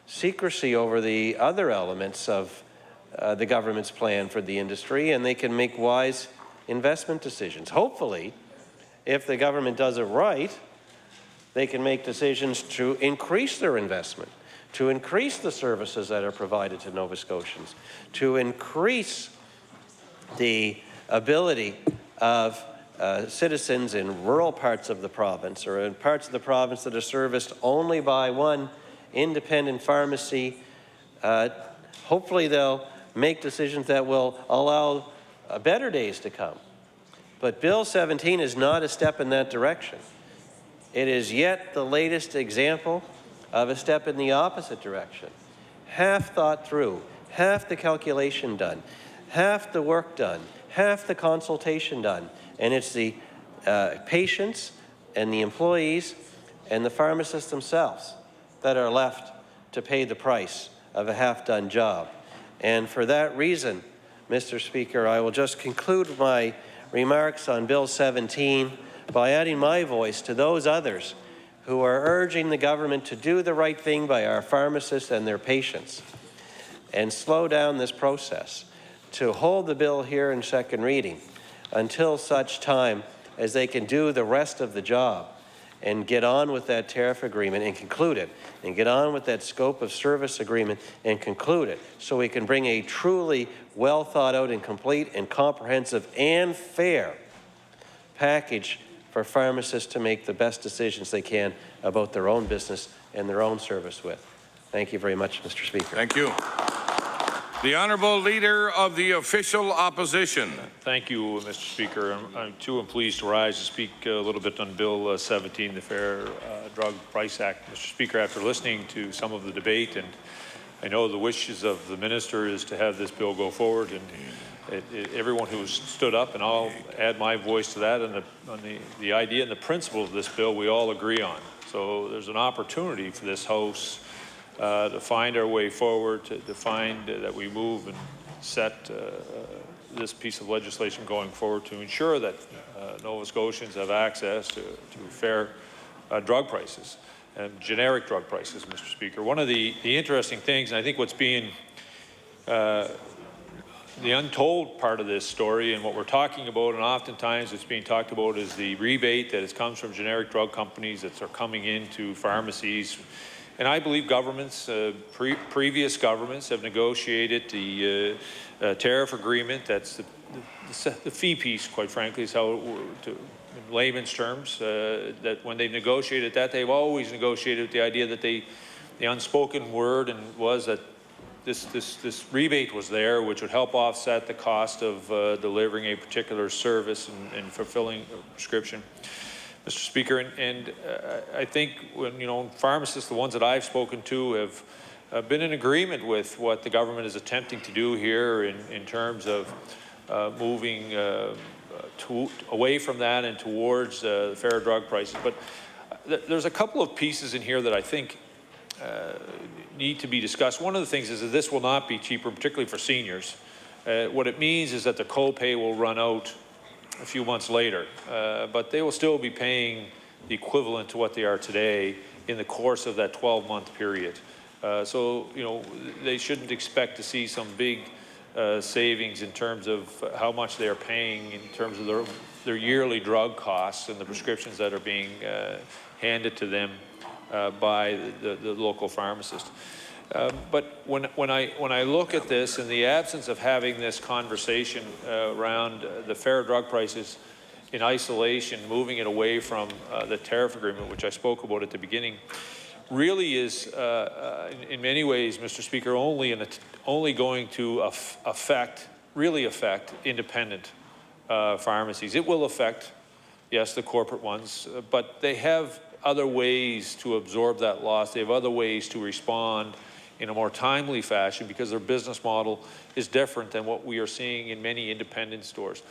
secrecy over the other elements of the government's plan for the industry, and they can make wise investment decisions. Hopefully, if the government does it right, they can make decisions to increase their investment, to increase the services that are provided to Nova Scotians, to increase the ability of citizens in rural parts of the province, or in parts of the province that are serviced only by one independent pharmacy. Hopefully they'll make decisions that will allow better days to come. But Bill 17 is not a step in that direction. It is yet the latest example of a step in the opposite direction. Half thought through, half the calculation done, half the work done, half the consultation done, and it's the patients and the employees and the pharmacists themselves that are left to pay the price of a half-done job. And for that reason, Mr. Speaker, I will just conclude my remarks on Bill 17 by adding my voice to those others who are urging the government to do the right thing by our pharmacists and their patients and slow down this process, to hold the bill here in second reading until such time as they can do the rest of the job and get on with that tariff agreement and conclude it, and get on with that scope of service agreement and conclude it, so we can bring a truly well thought out and complete and comprehensive and fair package for pharmacists to make the best decisions they can about their own business and their own service with. Thank you very much, Mr. Speaker. Thank you. The Honourable Leader of the Official Opposition. Thank you, Mr. Speaker. I'm too pleased to rise to speak a little bit on Bill 17, the Fair Drug Price Act. Mr. Speaker, after listening to some of the debate, and I know the wishes of the Minister is to have this bill go forward, and everyone who stood up, and I'll add my voice to that, and on the idea and the principle of this bill we all agree on. So there's an opportunity for this House to find our way forward, to find that we move and set this piece of legislation going forward to ensure that Nova Scotians have access to fair drug prices and generic drug prices, Mr. Speaker. One of the interesting things, and I think what's being the untold part of this story, and what we're talking about, and oftentimes it's being talked about, is the rebate that comes from generic drug companies that are coming into pharmacies. And I believe governments, previous governments, have negotiated the tariff agreement. That's the fee piece, quite frankly, is how, in layman's terms, that when they've negotiated that, they've always negotiated with the idea that the unspoken word and was that this rebate was there, which would help offset the cost of delivering a particular service and fulfilling a prescription. Mr. Speaker, and I think when, pharmacists, the ones that I've spoken to, have been in agreement with what the government is attempting to do here in terms of moving away from that and towards fair drug prices. But there's a couple of pieces in here that I think need to be discussed. One of the things is that this will not be cheaper, particularly for seniors. What it means is that the copay will run out a few months later, but they will still be paying the equivalent to what they are today in the course of that 12-month period. So, you know, they shouldn't expect to see some big savings in terms of how much they're paying in terms of their yearly drug costs and the prescriptions that are being handed to them by the local pharmacist. But when I look at this, in the absence of having this conversation around the fair drug prices in isolation, moving it away from the tariff agreement, which I spoke about at the beginning, really is, in many ways, Mr. Speaker, only going to really affect independent pharmacies. It will affect, yes, the corporate ones, but they have other ways to absorb that loss. They have other ways to respond in a more timely fashion because their business model is different than what we are seeing in many independent stores.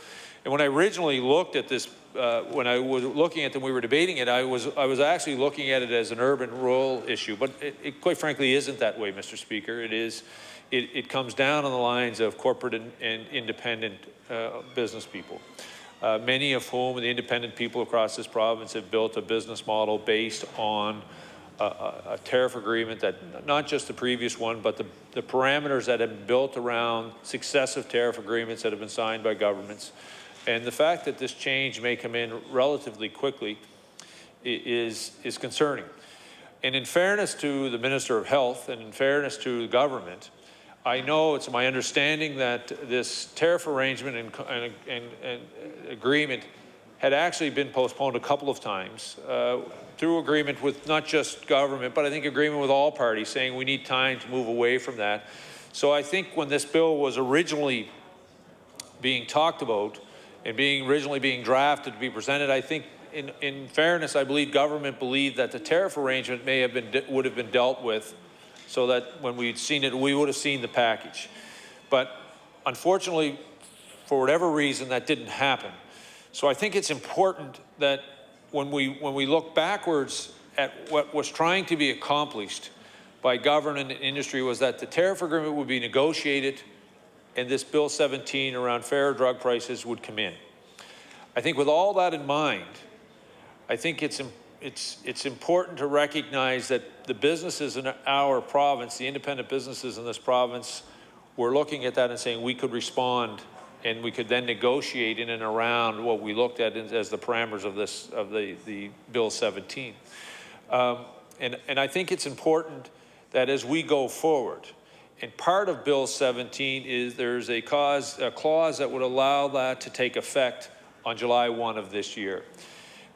And when I originally looked at this, when I was looking at them, we were debating it, I was actually looking at it as an urban-rural issue, but it quite frankly isn't that way, Mr. Speaker. It comes down on the lines of corporate and independent business people, many of whom, the independent people across this province, have built a business model based on a tariff agreement that not just the previous one, but the parameters that have been built around successive tariff agreements that have been signed by governments. And the fact that this change may come in relatively quickly is concerning. And in fairness to the Minister of Health and in fairness to the government, I know it's my understanding that this tariff arrangement and agreement had actually been postponed a couple of times through agreement with not just government, but I think agreement with all parties, saying we need time to move away from that. So I think when this bill was originally being talked about and originally being drafted to be presented, I think in fairness, I believe government believed that the tariff arrangement would have been dealt with, so that when we'd seen it, we would have seen the package. But unfortunately, for whatever reason, that didn't happen. So I think it's important that when we look backwards at what was trying to be accomplished by government and industry, was that the tariff agreement would be negotiated and this Bill 17 around fair drug prices would come in. I think with all that in mind, I think it's important to recognize that the businesses in our province, the independent businesses in this province, were looking at that and saying we could respond and we could then negotiate in and around what we looked at as the parameters of the Bill 17. And I think it's important that as we go forward, and part of Bill 17 is there's a clause that would allow that to take effect on July 1 of this year.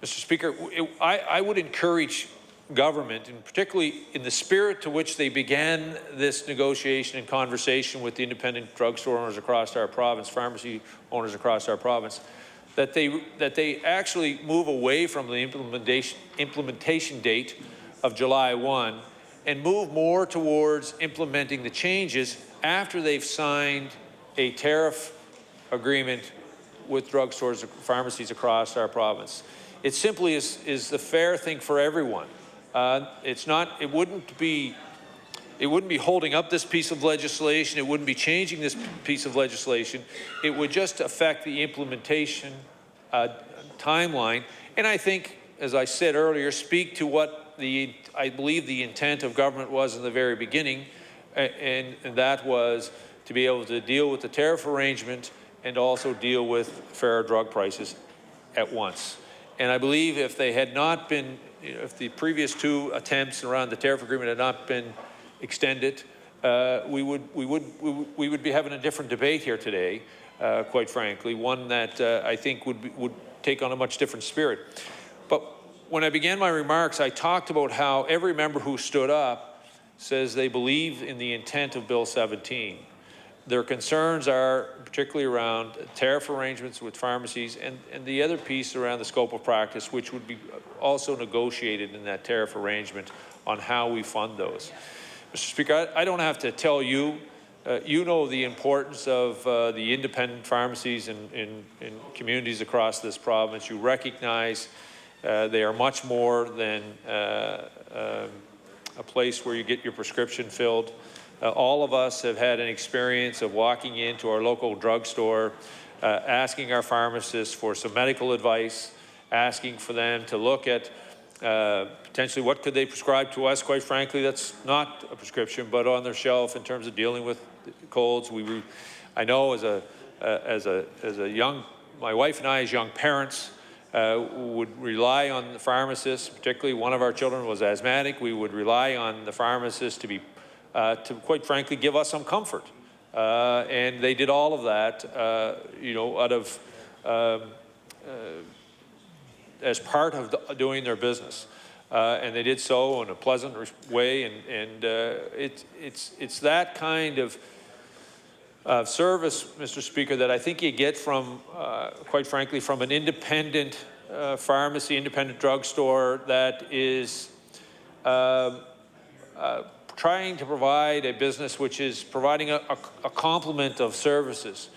Mr. Speaker, I would encourage government, and particularly in the spirit to which they began this negotiation and conversation with the independent drugstore owners across our province, pharmacy owners across our province, that they actually move away from the implementation date of July 1 and move more towards implementing the changes after they've signed a tariff agreement with drugstores, pharmacies across our province. It simply is the fair thing for everyone. It wouldn't be holding up this piece of legislation. It wouldn't be changing this piece of legislation. It would just affect the implementation timeline. And I think, as I said earlier, speak to what I believe the intent of government was in the very beginning, and that was to be able to deal with the tariff arrangement and also deal with fair drug prices at once. And I believe if they had not been, if the previous two attempts around the tariff agreement had not been extended, we would be having a different debate here today, quite frankly, one that I think would take on a much different spirit. But when I began my remarks, I talked about how every member who stood up says they believe in the intent of Bill 17. Their concerns are particularly around tariff arrangements with pharmacies and the other piece around the scope of practice, which would be also negotiated in that tariff arrangement on how we fund those. Mr. Speaker, I don't have to tell you, you know the importance of the independent pharmacies in communities across this province. You recognize they are much more than a place where you get your prescription filled. All of us have had an experience of walking into our local drugstore, asking our pharmacists for some medical advice, asking for them to look at Potentially, what could they prescribe to us? Quite frankly, that's not a prescription, but on their shelf in terms of dealing with colds. I know as a young, my wife and I as young parents would rely on the pharmacists. Particularly, one of our children was asthmatic. We would rely on the pharmacist to quite frankly give us some comfort, and they did all of that, out of. As part of doing their business, and they did so in a pleasant way, and it's that kind of service, Mr. Speaker, that I think you get from, quite frankly, from an independent pharmacy, independent drugstore that is trying to provide a business which is providing a complement of services.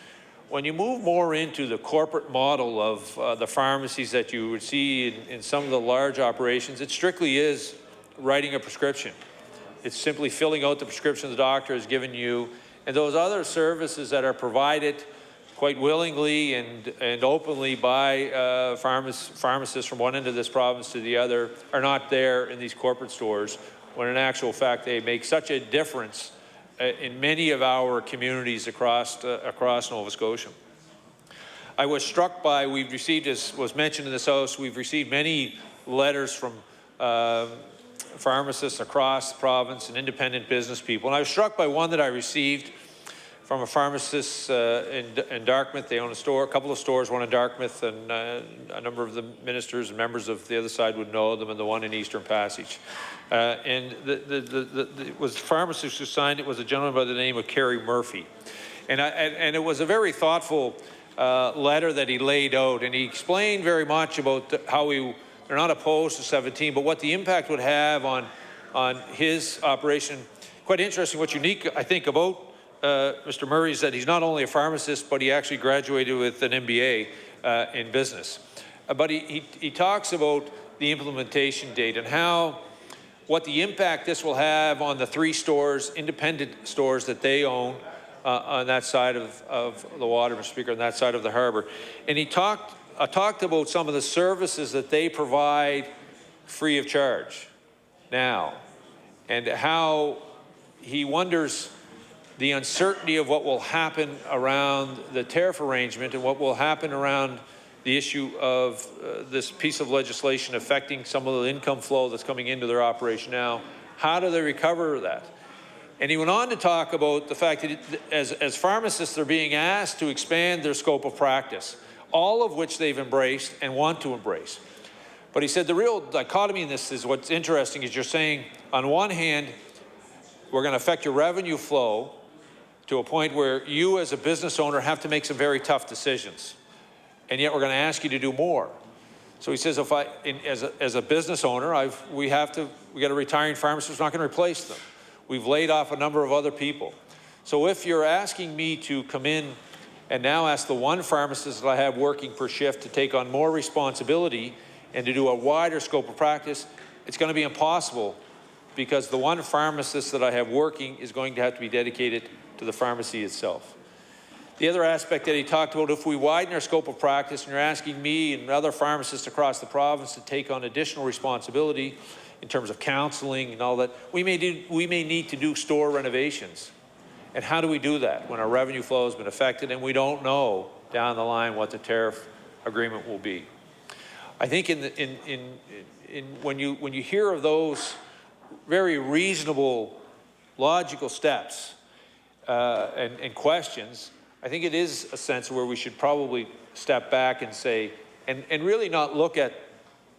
When you move more into the corporate model of the pharmacies that you would see in some of the large operations, it strictly is writing a prescription. It's simply filling out the prescription the doctor has given you, and those other services that are provided quite willingly and openly by pharmacists from one end of this province to the other are not there in these corporate stores, when in actual fact they make such a difference in many of our communities across Nova Scotia. I was struck by, we've received, as was mentioned in this House, we've received many letters from pharmacists across the province and independent business people. And I was struck by one that I received from a pharmacist in Dartmouth. They own a couple of stores, one in Dartmouth, and a number of the ministers and members of the other side would know them, and the one in Eastern Passage. And it was the pharmacist who signed it was a gentleman by the name of Kerry Murphy. And it was a very thoughtful letter that he laid out, and he explained very much about how they're not opposed to 17, but what the impact would have on his operation. Quite interesting. What's unique, I think, about Mr. Murray is that he's not only a pharmacist, but he actually graduated with an MBA in business. But he talks about the implementation date and what the impact this will have on the 3 stores, independent stores that they own on that side of the water, Mr. Speaker, on that side of the harbour. And he talked about some of the services that they provide free of charge now, and how he wonders the uncertainty of what will happen around the tariff arrangement and what will happen around the issue of this piece of legislation affecting some of the income flow that's coming into their operation now. How do they recover that? And he went on to talk about the fact that as pharmacists, they're being asked to expand their scope of practice, all of which they've embraced and want to embrace. But he said the real dichotomy in this is what's interesting is you're saying, on one hand, we're going to affect your revenue flow to a point where you as a business owner have to make some very tough decisions. And yet we're going to ask you to do more. So he says, as a business owner, we got a retiring pharmacist, we're not going to replace them. We've laid off a number of other people. So if you're asking me to come in and now ask the one pharmacist that I have working per shift to take on more responsibility and to do a wider scope of practice, it's going to be impossible, because the one pharmacist that I have working is going to have to be dedicated to the pharmacy itself. The other aspect that he talked about, if we widen our scope of practice and you're asking me and other pharmacists across the province to take on additional responsibility in terms of counseling and all that, we may need to do store renovations. And how do we do that when our revenue flow has been affected and we don't know down the line what the tariff agreement will be? I think when you hear of those very reasonable, logical steps and questions, I think it is a sense where we should probably step back and say, and really not look at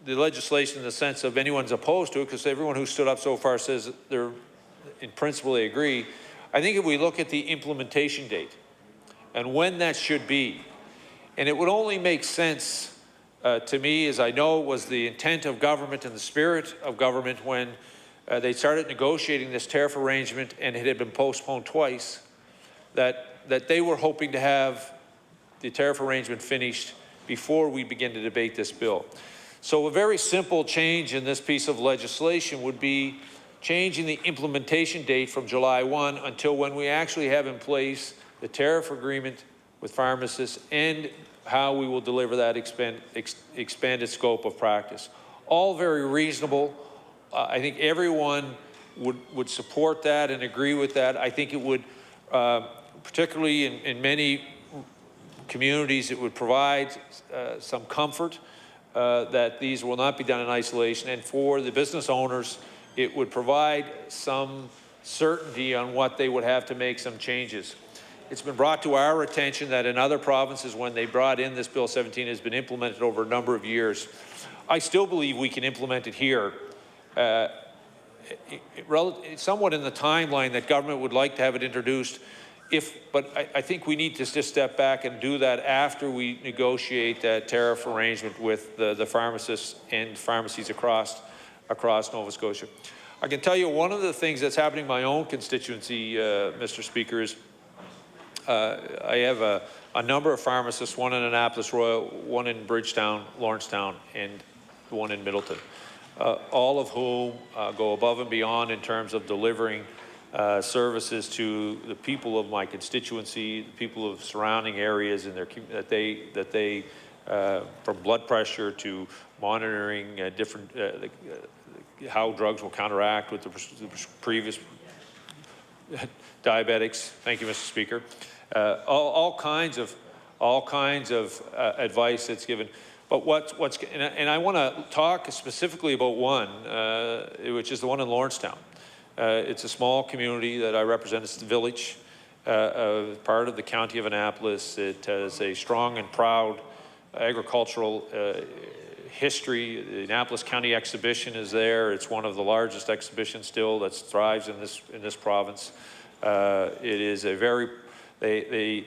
the legislation in the sense of anyone's opposed to it, because everyone who stood up so far says they're, in principle, they agree. I think if we look at the implementation date and when that should be, and it would only make sense to me, as I know was the intent of government and the spirit of government when they started negotiating this tariff arrangement and it had been postponed twice, that they were hoping to have the tariff arrangement finished before we begin to debate this bill. So a very simple change in this piece of legislation would be changing the implementation date from July 1 until when we actually have in place the tariff agreement with pharmacists and how we will deliver that expanded scope of practice. all very reasonable. I think everyone would support that and agree with that. I think it would, particularly in many communities, it would provide some comfort that these will not be done in isolation. And for the business owners, it would provide some certainty on what they would have to make some changes. It's been brought to our attention that in other provinces, when they brought in this Bill 17, has been implemented over a number of years. I still believe we can implement it here, somewhat in the timeline that government would like to have it introduced. But I think we need to just step back and do that after we negotiate that tariff arrangement with the pharmacists and pharmacies across Nova Scotia. I can tell you one of the things that's happening in my own constituency, Mr. Speaker, is I have a number of pharmacists, one in Annapolis Royal, one in Bridgetown, Lawrencetown, and one in Middleton, all of whom go above and beyond in terms of delivering services to the people of my constituency, the people of surrounding areas, in their that they from blood pressure to monitoring different how drugs will counteract with the previous diabetics. Thank you, Mr. Speaker. All kinds of advice that's given. But and I want to talk specifically about one, which is the one in Lawrencetown. It's a small community that I represent. It's the village, part of the county of Annapolis. It has a strong and proud agricultural history. The Annapolis County Exhibition is there. It's one of the largest exhibitions still that thrives in this province. It is a very the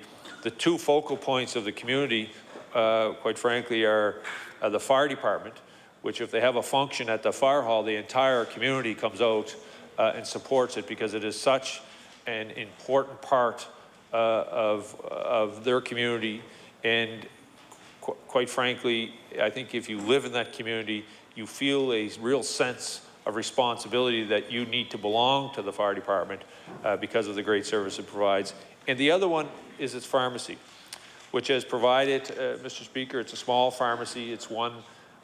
two focal points of the community, quite frankly, are the fire department, which if they have a function at the fire hall, the entire community comes out and supports it because it is such an important part of their community. And quite frankly, I think if you live in that community, you feel a real sense of responsibility that you need to belong to the fire department because of the great service it provides. And the other one is its pharmacy, which has provided, Mr. Speaker, it's a small pharmacy. It's one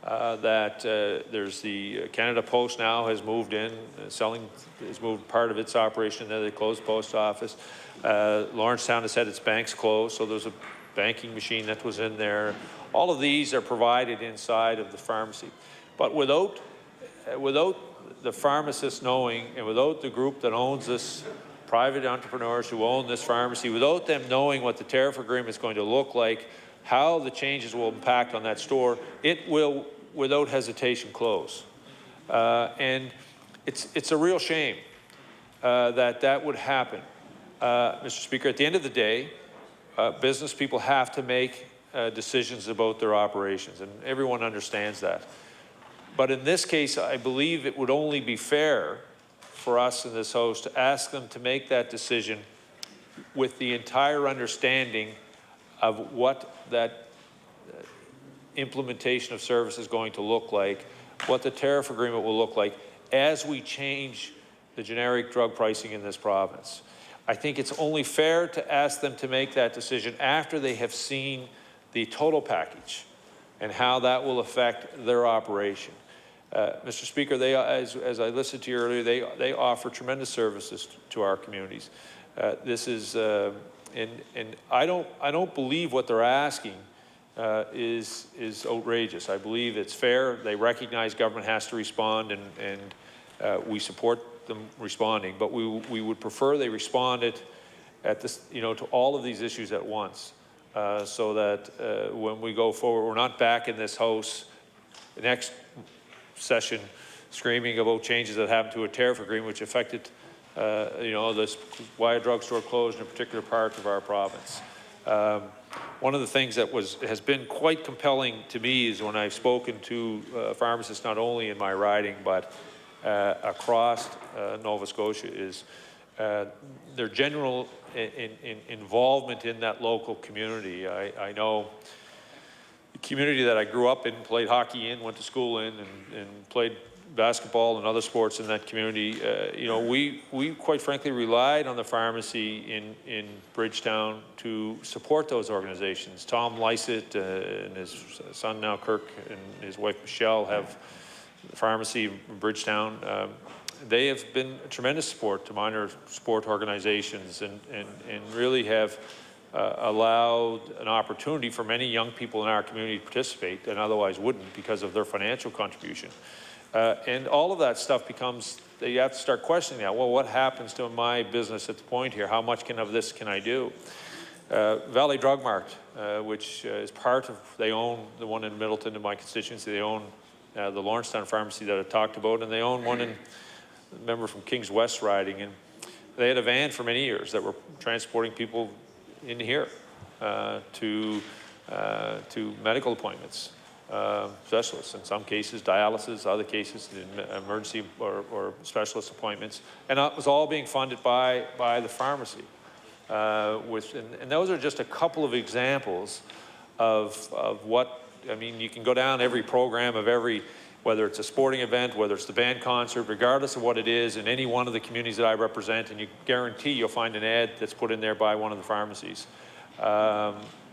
that there's the Canada Post now has moved in, has moved part of its operation there. They closed the post office. Lawrencetown has had its banks closed, so there's a banking machine that was in there. All of these are provided inside of the pharmacy. But without the pharmacist knowing, and without the group that owns this, private entrepreneurs who own this pharmacy, without them knowing what the tariff agreement is going to look like, how the changes will impact on that store, it will, without hesitation, close. And it's a real shame that would happen. Mr. Speaker, at the end of the day, business people have to make decisions about their operations, and everyone understands that. But in this case, I believe it would only be fair for us in this House to ask them to make that decision with the entire understanding of what that implementation of service is going to look like, what the tariff agreement will look like as we change the generic drug pricing in this province. I think it's only fair to ask them to make that decision after they have seen the total package and how that will affect their operation. Mr. Speaker, as I listened to you earlier, they offer tremendous services to our communities. This is, and I don't believe what they're asking is outrageous. I believe it's fair. They recognize government has to respond, and we support them responding. But we would prefer they responded at this, to all of these issues at once, so that when we go forward, we're not back in this House the next session screaming about changes that happened to a tariff agreement which affected, this why a drugstore closed in a particular part of our province. One of the things that has been quite compelling to me is when I've spoken to pharmacists, not only in my riding but across Nova Scotia, is their general involvement in that local community. I know the community that I grew up in, played hockey in, went to school in, and played basketball and other sports in that community. We quite frankly relied on the pharmacy in Bridgetown to support those organizations. Tom Lysett and his son now Kirk and his wife Michelle have pharmacy in Bridgetown, they have been a tremendous support to minor sport organizations and really have allowed an opportunity for many young people in our community to participate and otherwise wouldn't because of their financial contribution. And all of that stuff becomes, you have to start questioning that. Well, what happens to my business at the point here? How much of this can I do? Valley Drug Mart, which is part of, they own the one in Middleton in my constituency. They own the Lawrencetown Pharmacy that I talked about, and they own one in, a member from Kings West riding, and they had a van for many years that were transporting people in here to medical appointments, specialists, in some cases dialysis, other cases emergency or specialist appointments, and it was all being funded by the pharmacy. And those are just a couple of examples of what, I mean, you can go down every program of every, whether it's a sporting event, whether it's the band concert, regardless of what it is, in any one of the communities that I represent, and you guarantee you'll find an ad that's put in there by one of the pharmacies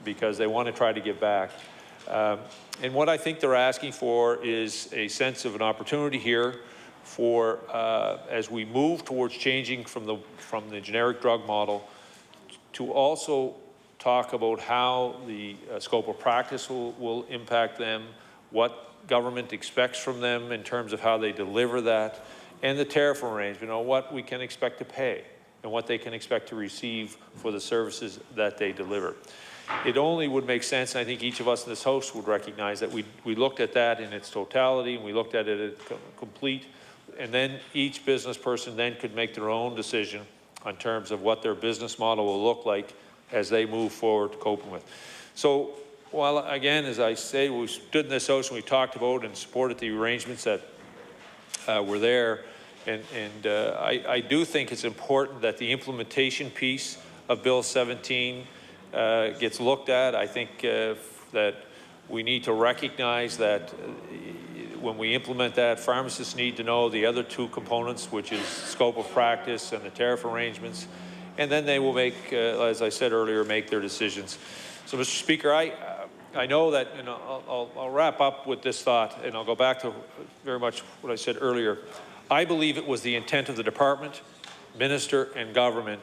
because they want to try to give back. And what I think they're asking for is a sense of an opportunity here for, as we move towards changing from the generic drug model, to also talk about how the scope of practice will impact them, what government expects from them in terms of how they deliver that, and the tariff arrangement, what we can expect to pay and what they can expect to receive for the services that they deliver. It only would make sense, and I think each of us in this house would recognize that we looked at that in its totality, and we looked at it complete, and then each business person then could make their own decision in terms of what their business model will look like as they move forward to coping with. So, while again, as I say, we stood in this house and we talked about and supported the arrangements that were there, and I do think it's important that the implementation piece of Bill 17 gets looked at. I think that we need to recognize that when we implement that, pharmacists need to know the other two components, which is scope of practice and the tariff arrangements, and then they will make, as I said earlier, make their decisions. So, Mr. Speaker, I know that, and I'll wrap up with this thought, and I'll go back to very much what I said earlier. I believe it was the intent of the department, minister, and government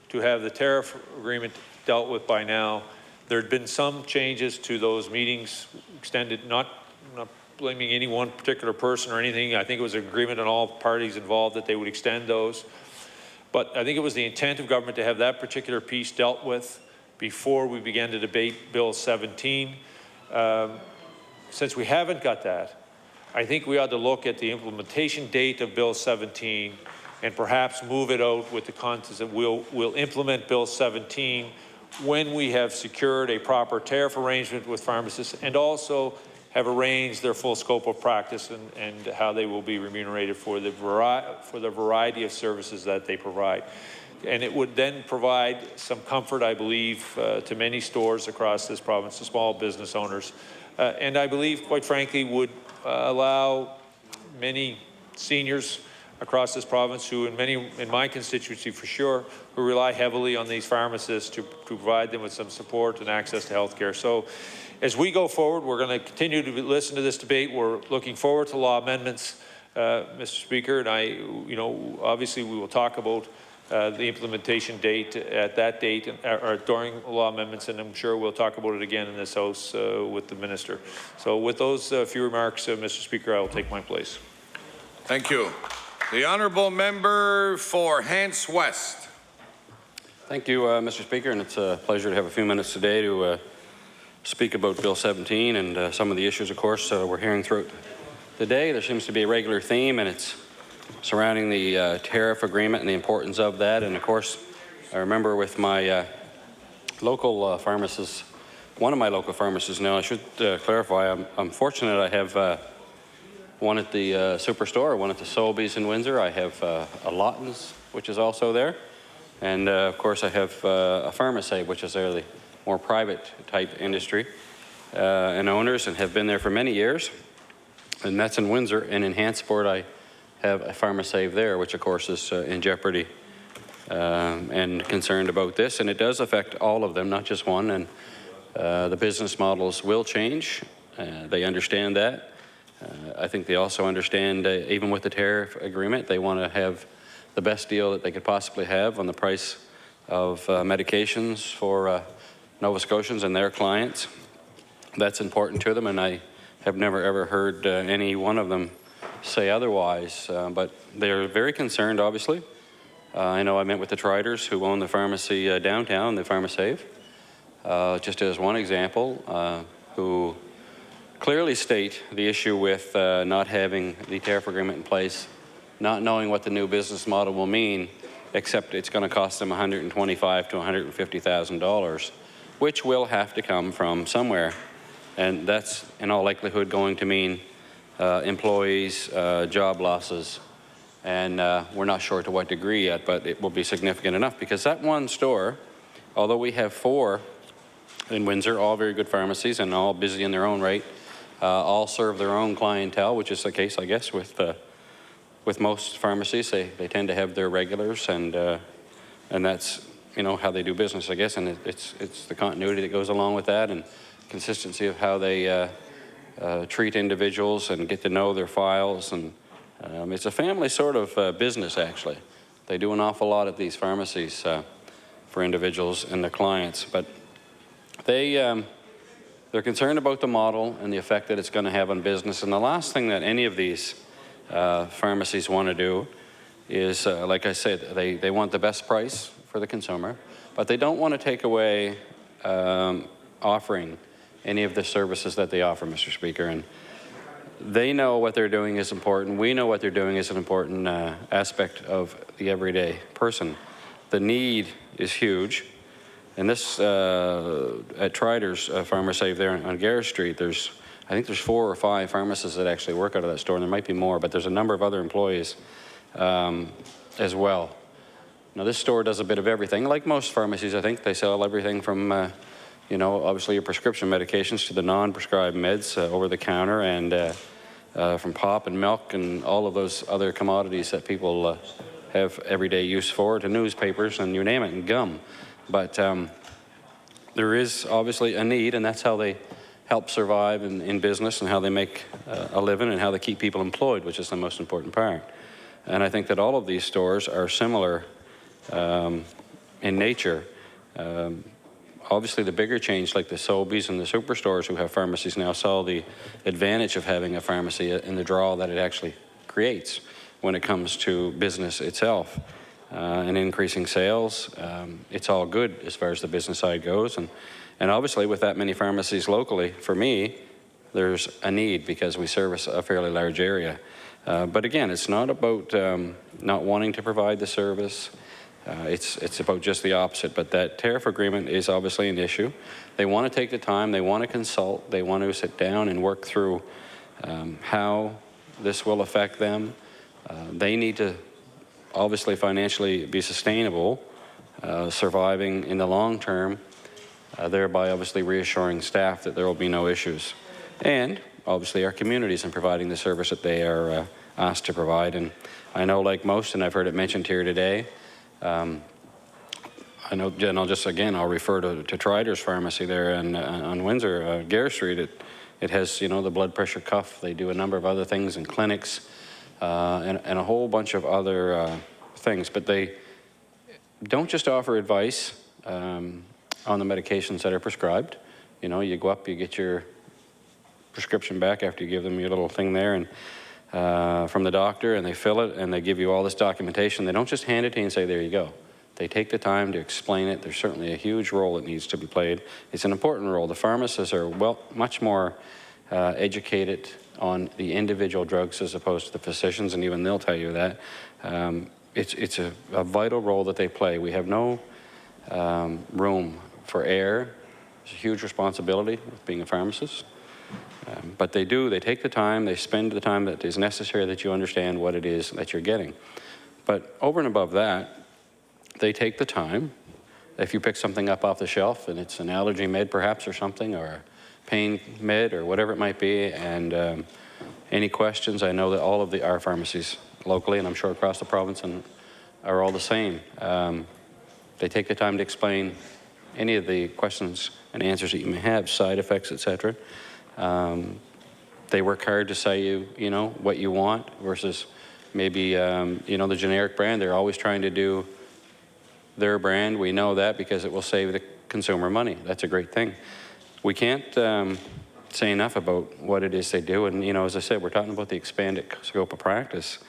to have the tariff agreement dealt with by now. There had been some changes to those meetings, extended, not blaming any one particular person or anything. I think it was an agreement on all parties involved that they would extend those. But I think it was the intent of government to have that particular piece dealt with before we began to debate Bill 17. Since we haven't got that, I think we ought to look at the implementation date of Bill 17 and perhaps move it out with the context that we'll implement Bill 17 when we have secured a proper tariff arrangement with pharmacists and also have arranged their full scope of practice and how they will be remunerated for the variety of services that they provide. And it would then provide some comfort, I believe, to many stores across this province, to small business owners. And I believe, quite frankly, would allow many seniors across this province who, in my constituency for sure, who rely heavily on these pharmacists to provide them with some support and access to health care. So as we go forward, we're going to continue to listen to this debate. We're looking forward to law amendments, Mr. Speaker, and obviously we will talk about the implementation date at that date or during law amendments, and I'm sure we'll talk about it again in this House with the Minister. So with those few remarks, Mr. Speaker, I will take my place. Thank you. The Honourable Member for Hants West. Thank you, Mr. Speaker, and it's a pleasure to have a few minutes today to speak about Bill 17 and some of the issues, of course, we're hearing throughout the day. There seems to be a regular theme, and it's surrounding the tariff agreement and the importance of that. And of course, I remember with my local pharmacist, one of my local pharmacists now, I should clarify, I'm fortunate I have one at the Superstore, one at the Sobeys in Windsor. I have a Lawton's, which is also there. And of course, I have a Pharmasave, which is the more private type industry and owners, and have been there for many years. And that's in Windsor. And in Hantsport, I have a Pharmasave there, which of course is in jeopardy and concerned about this. And it does affect all of them, not just one. And the business models will change. They understand that. I think they also understand, even with the tariff agreement, they want to have the best deal that they could possibly have on the price of medications for Nova Scotians and their clients. That's important to them, and I have never ever heard any one of them say otherwise, but they're very concerned, obviously. I know I met with the Triders who own the pharmacy downtown, the PharmaSave, just as one example, who clearly state the issue with not having the tariff agreement in place, not knowing what the new business model will mean, except it's going to cost them $125,000 to $150,000, which will have to come from somewhere. And that's in all likelihood going to mean employees, job losses, and we're not sure to what degree yet, but it will be significant enough, because that one store, although we have 4 in Windsor, all very good pharmacies and all busy in their own right, all serve their own clientele, which is the case, I guess, with most pharmacies. They tend to have their regulars, and that's, you know, how they do business, I guess, and it's the continuity that goes along with that, and consistency of how they treat individuals and get to know their files, and it's a family sort of business, actually. They do an awful lot at these pharmacies for individuals and their clients, but they're concerned about the model and the effect that it's going to have on business. And the last thing that any of these pharmacies want to do is, like I said, they want the best price for the consumer, but they don't want to take away offering any of the services that they offer, Mr. Speaker. And they know what they're doing is important. We know what they're doing is an important aspect of the everyday person. The need is huge. And this, at Triders PharmaSave there on Garrett Street, I think there's 4 or 5 pharmacists that actually work out of that store, and there might be more, but there's a number of other employees as well. Now, this store does a bit of everything. Like most pharmacies, I think, they sell everything from, you know, obviously your prescription medications to the non-prescribed meds over the counter, and from pop and milk and all of those other commodities that people have everyday use for, to newspapers and you name it, and gum. But there is obviously a need, and that's how they help survive in business, and how they make a living, and how they keep people employed, which is the most important part. And I think that all of these stores are similar in nature. Obviously, the bigger change, like the Sobeys and the superstores who have pharmacies now, saw the advantage of having a pharmacy in the draw that it actually creates when it comes to business itself. And increasing sales, it's all good as far as the business side goes. And obviously, with that many pharmacies locally, for me, there's a need, because we service a fairly large area. But again, it's not about not wanting to provide the service. It's about just the opposite. But that tariff agreement is obviously an issue. They want to take the time, they want to consult, they want to sit down and work through how this will affect them. They need to obviously financially be sustainable, surviving in the long term, thereby obviously reassuring staff that there will be no issues. And obviously our communities in providing the service that they are asked to provide. And I know, like most, and I've heard it mentioned here today, I know, and I'll refer to Triders Pharmacy there on Windsor, Garrett Street. It has, you know, the blood pressure cuff. They do a number of other things in clinics, and a whole bunch of other things. But they don't just offer advice on the medications that are prescribed. You know, you go up, you get your prescription back after you give them your little thing there, and from the doctor, and they fill it, and they give you all this documentation. They don't just hand it to you and say, there you go. They take the time to explain it. There's certainly a huge role that needs to be played. It's an important role. The pharmacists are much more educated on the individual drugs as opposed to the physicians, and even they'll tell you that. It's a vital role that they play. We have no room for error. It's a huge responsibility with being a pharmacist. But they take the time, they spend the time that is necessary that you understand what it is that you're getting. But over and above that, they take the time. If you pick something up off the shelf and it's an allergy med perhaps or something, or a pain med or whatever it might be, and any questions, I know that all of our pharmacies locally, and I'm sure across the province, are all the same. They take the time to explain any of the questions and answers that you may have, side effects, etc. They work hard to sell you, you know, what you want versus maybe, you know, the generic brand. They're always trying to do their brand. We know that because it will save the consumer money. That's a great thing. We can't say enough about what it is they do. And, you know, as I said, we're talking about the expanded scope of practice.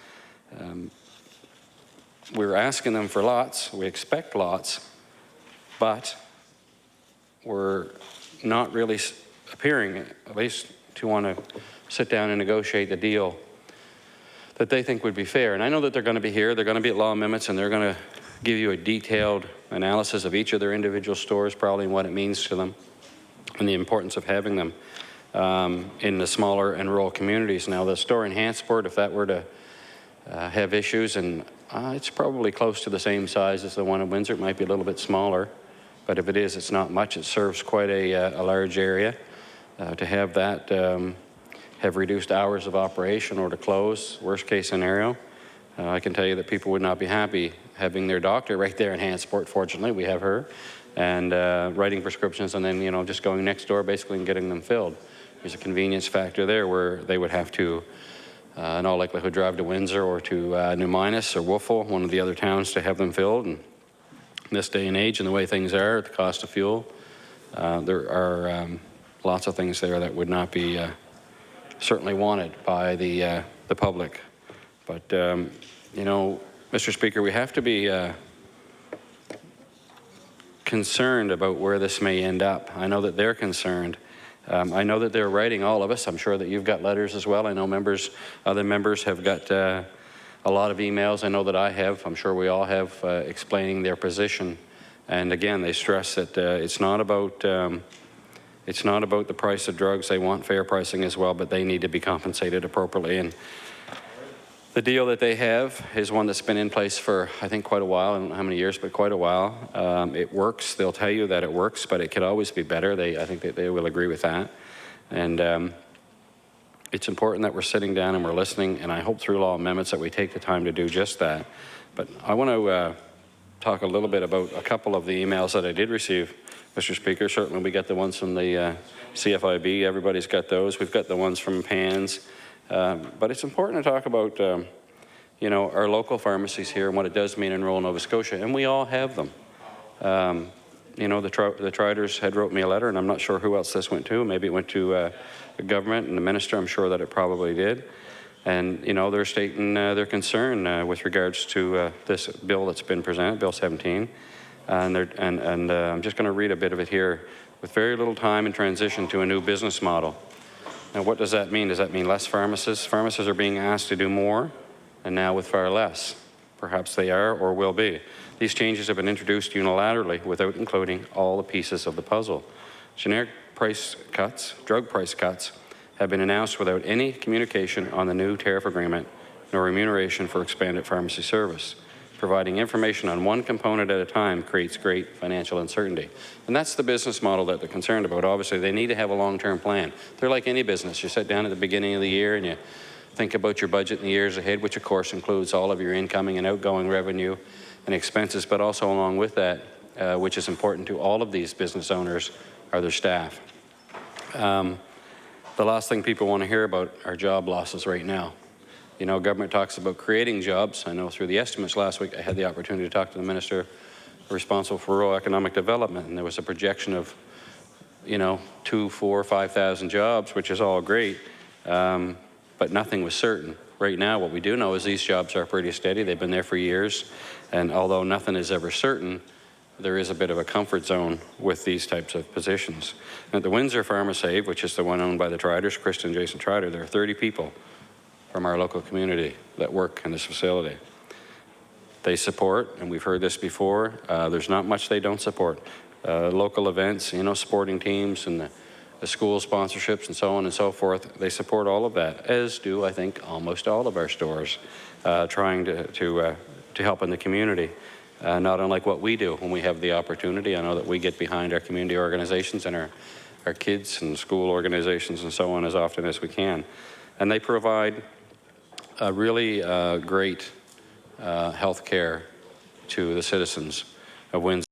We're asking them for lots. We expect lots, but we're not really appearing, at least, to want to sit down and negotiate the deal that they think would be fair. And I know that they're going to be here, they're going to be at law amendments, and they're going to give you a detailed analysis of each of their individual stores, probably, and what it means to them, and the importance of having them in the smaller and rural communities. Now, the store in Hantsport, if that were to have issues, and it's probably close to the same size as the one in Windsor, it might be a little bit smaller, but if it is, it's not much. It serves quite a large area. To have that have reduced hours of operation or to close, worst case scenario, I can tell you that people would not be happy having their doctor right there in Hantsport. Fortunately, we have her, and writing prescriptions and then, you know, just going next door basically and getting them filled. There's a convenience factor there where they would have to, in all likelihood, drive to Windsor or to New Minas or Wolfville, one of the other towns, to have them filled. And in this day and age and the way things are, the cost of fuel, there are lots of things there that would not be certainly wanted by the public. But, you know, Mr. Speaker, we have to be concerned about where this may end up. I know that they're concerned. I know that they're writing, all of us. I'm sure that you've got letters as well. I know other members have got a lot of emails. I know that I have. I'm sure we all have, explaining their position. And again, they stress that it's not about the price of drugs. They want fair pricing as well, but they need to be compensated appropriately. And the deal that they have is one that's been in place for, I think, quite a while. I don't know how many years, but quite a while. It works. They'll tell you that it works, but it could always be better. I think that they will agree with that. And it's important that we're sitting down and we're listening, and I hope through law amendments that we take the time to do just that. But I want to talk a little bit about a couple of the emails that I did receive, Mr. Speaker. Certainly we got the ones from the CFIB. Everybody's got those. We've got the ones from PANS. But it's important to talk about, you know, our local pharmacies here and what it does mean in rural Nova Scotia, and we all have them. You know, the Triders had wrote me a letter, and I'm not sure who else this went to. Maybe it went to the government and the minister. I'm sure that it probably did. And, you know, they're stating their concern with regards to this bill that's been presented, Bill 17. And I'm just going to read a bit of it here. With very little time in transition to a new business model. Now, what does that mean? Does that mean less pharmacists? Pharmacists are being asked to do more, and now with far less. Perhaps they are or will be. These changes have been introduced unilaterally without including all the pieces of the puzzle. Generic price cuts, drug price cuts, have been announced without any communication on the new tariff agreement nor remuneration for expanded pharmacy service. Providing information on one component at a time creates great financial uncertainty. And that's the business model that they're concerned about. Obviously, they need to have a long-term plan. They're like any business. You sit down at the beginning of the year and you think about your budget in the years ahead, which of course includes all of your incoming and outgoing revenue and expenses, but also along with that, which is important to all of these business owners, are their staff. The last thing people want to hear about are job losses right now. You know, government talks about creating jobs. I know through the estimates last week, I had the opportunity to talk to the minister responsible for rural economic development, and there was a projection of, you know, 2,000, 4,000, 5,000 jobs, which is all great, but nothing was certain. Right now, what we do know is these jobs are pretty steady. They've been there for years, and although nothing is ever certain, there is a bit of a comfort zone with these types of positions. At the Windsor PharmaSave, which is the one owned by the Triders, Krista and Jason Trider, there are 30 people from our local community that work in this facility. They support, and we've heard this before, there's not much they don't support. Local events, you know, sporting teams and the school sponsorships and so on and so forth, they support all of that, as do, I think, almost all of our stores, trying to help in the community. Not unlike what we do when we have the opportunity. I know that we get behind our community organizations and our kids and school organizations and so on as often as we can. And they provide a really great health care to the citizens of Windsor.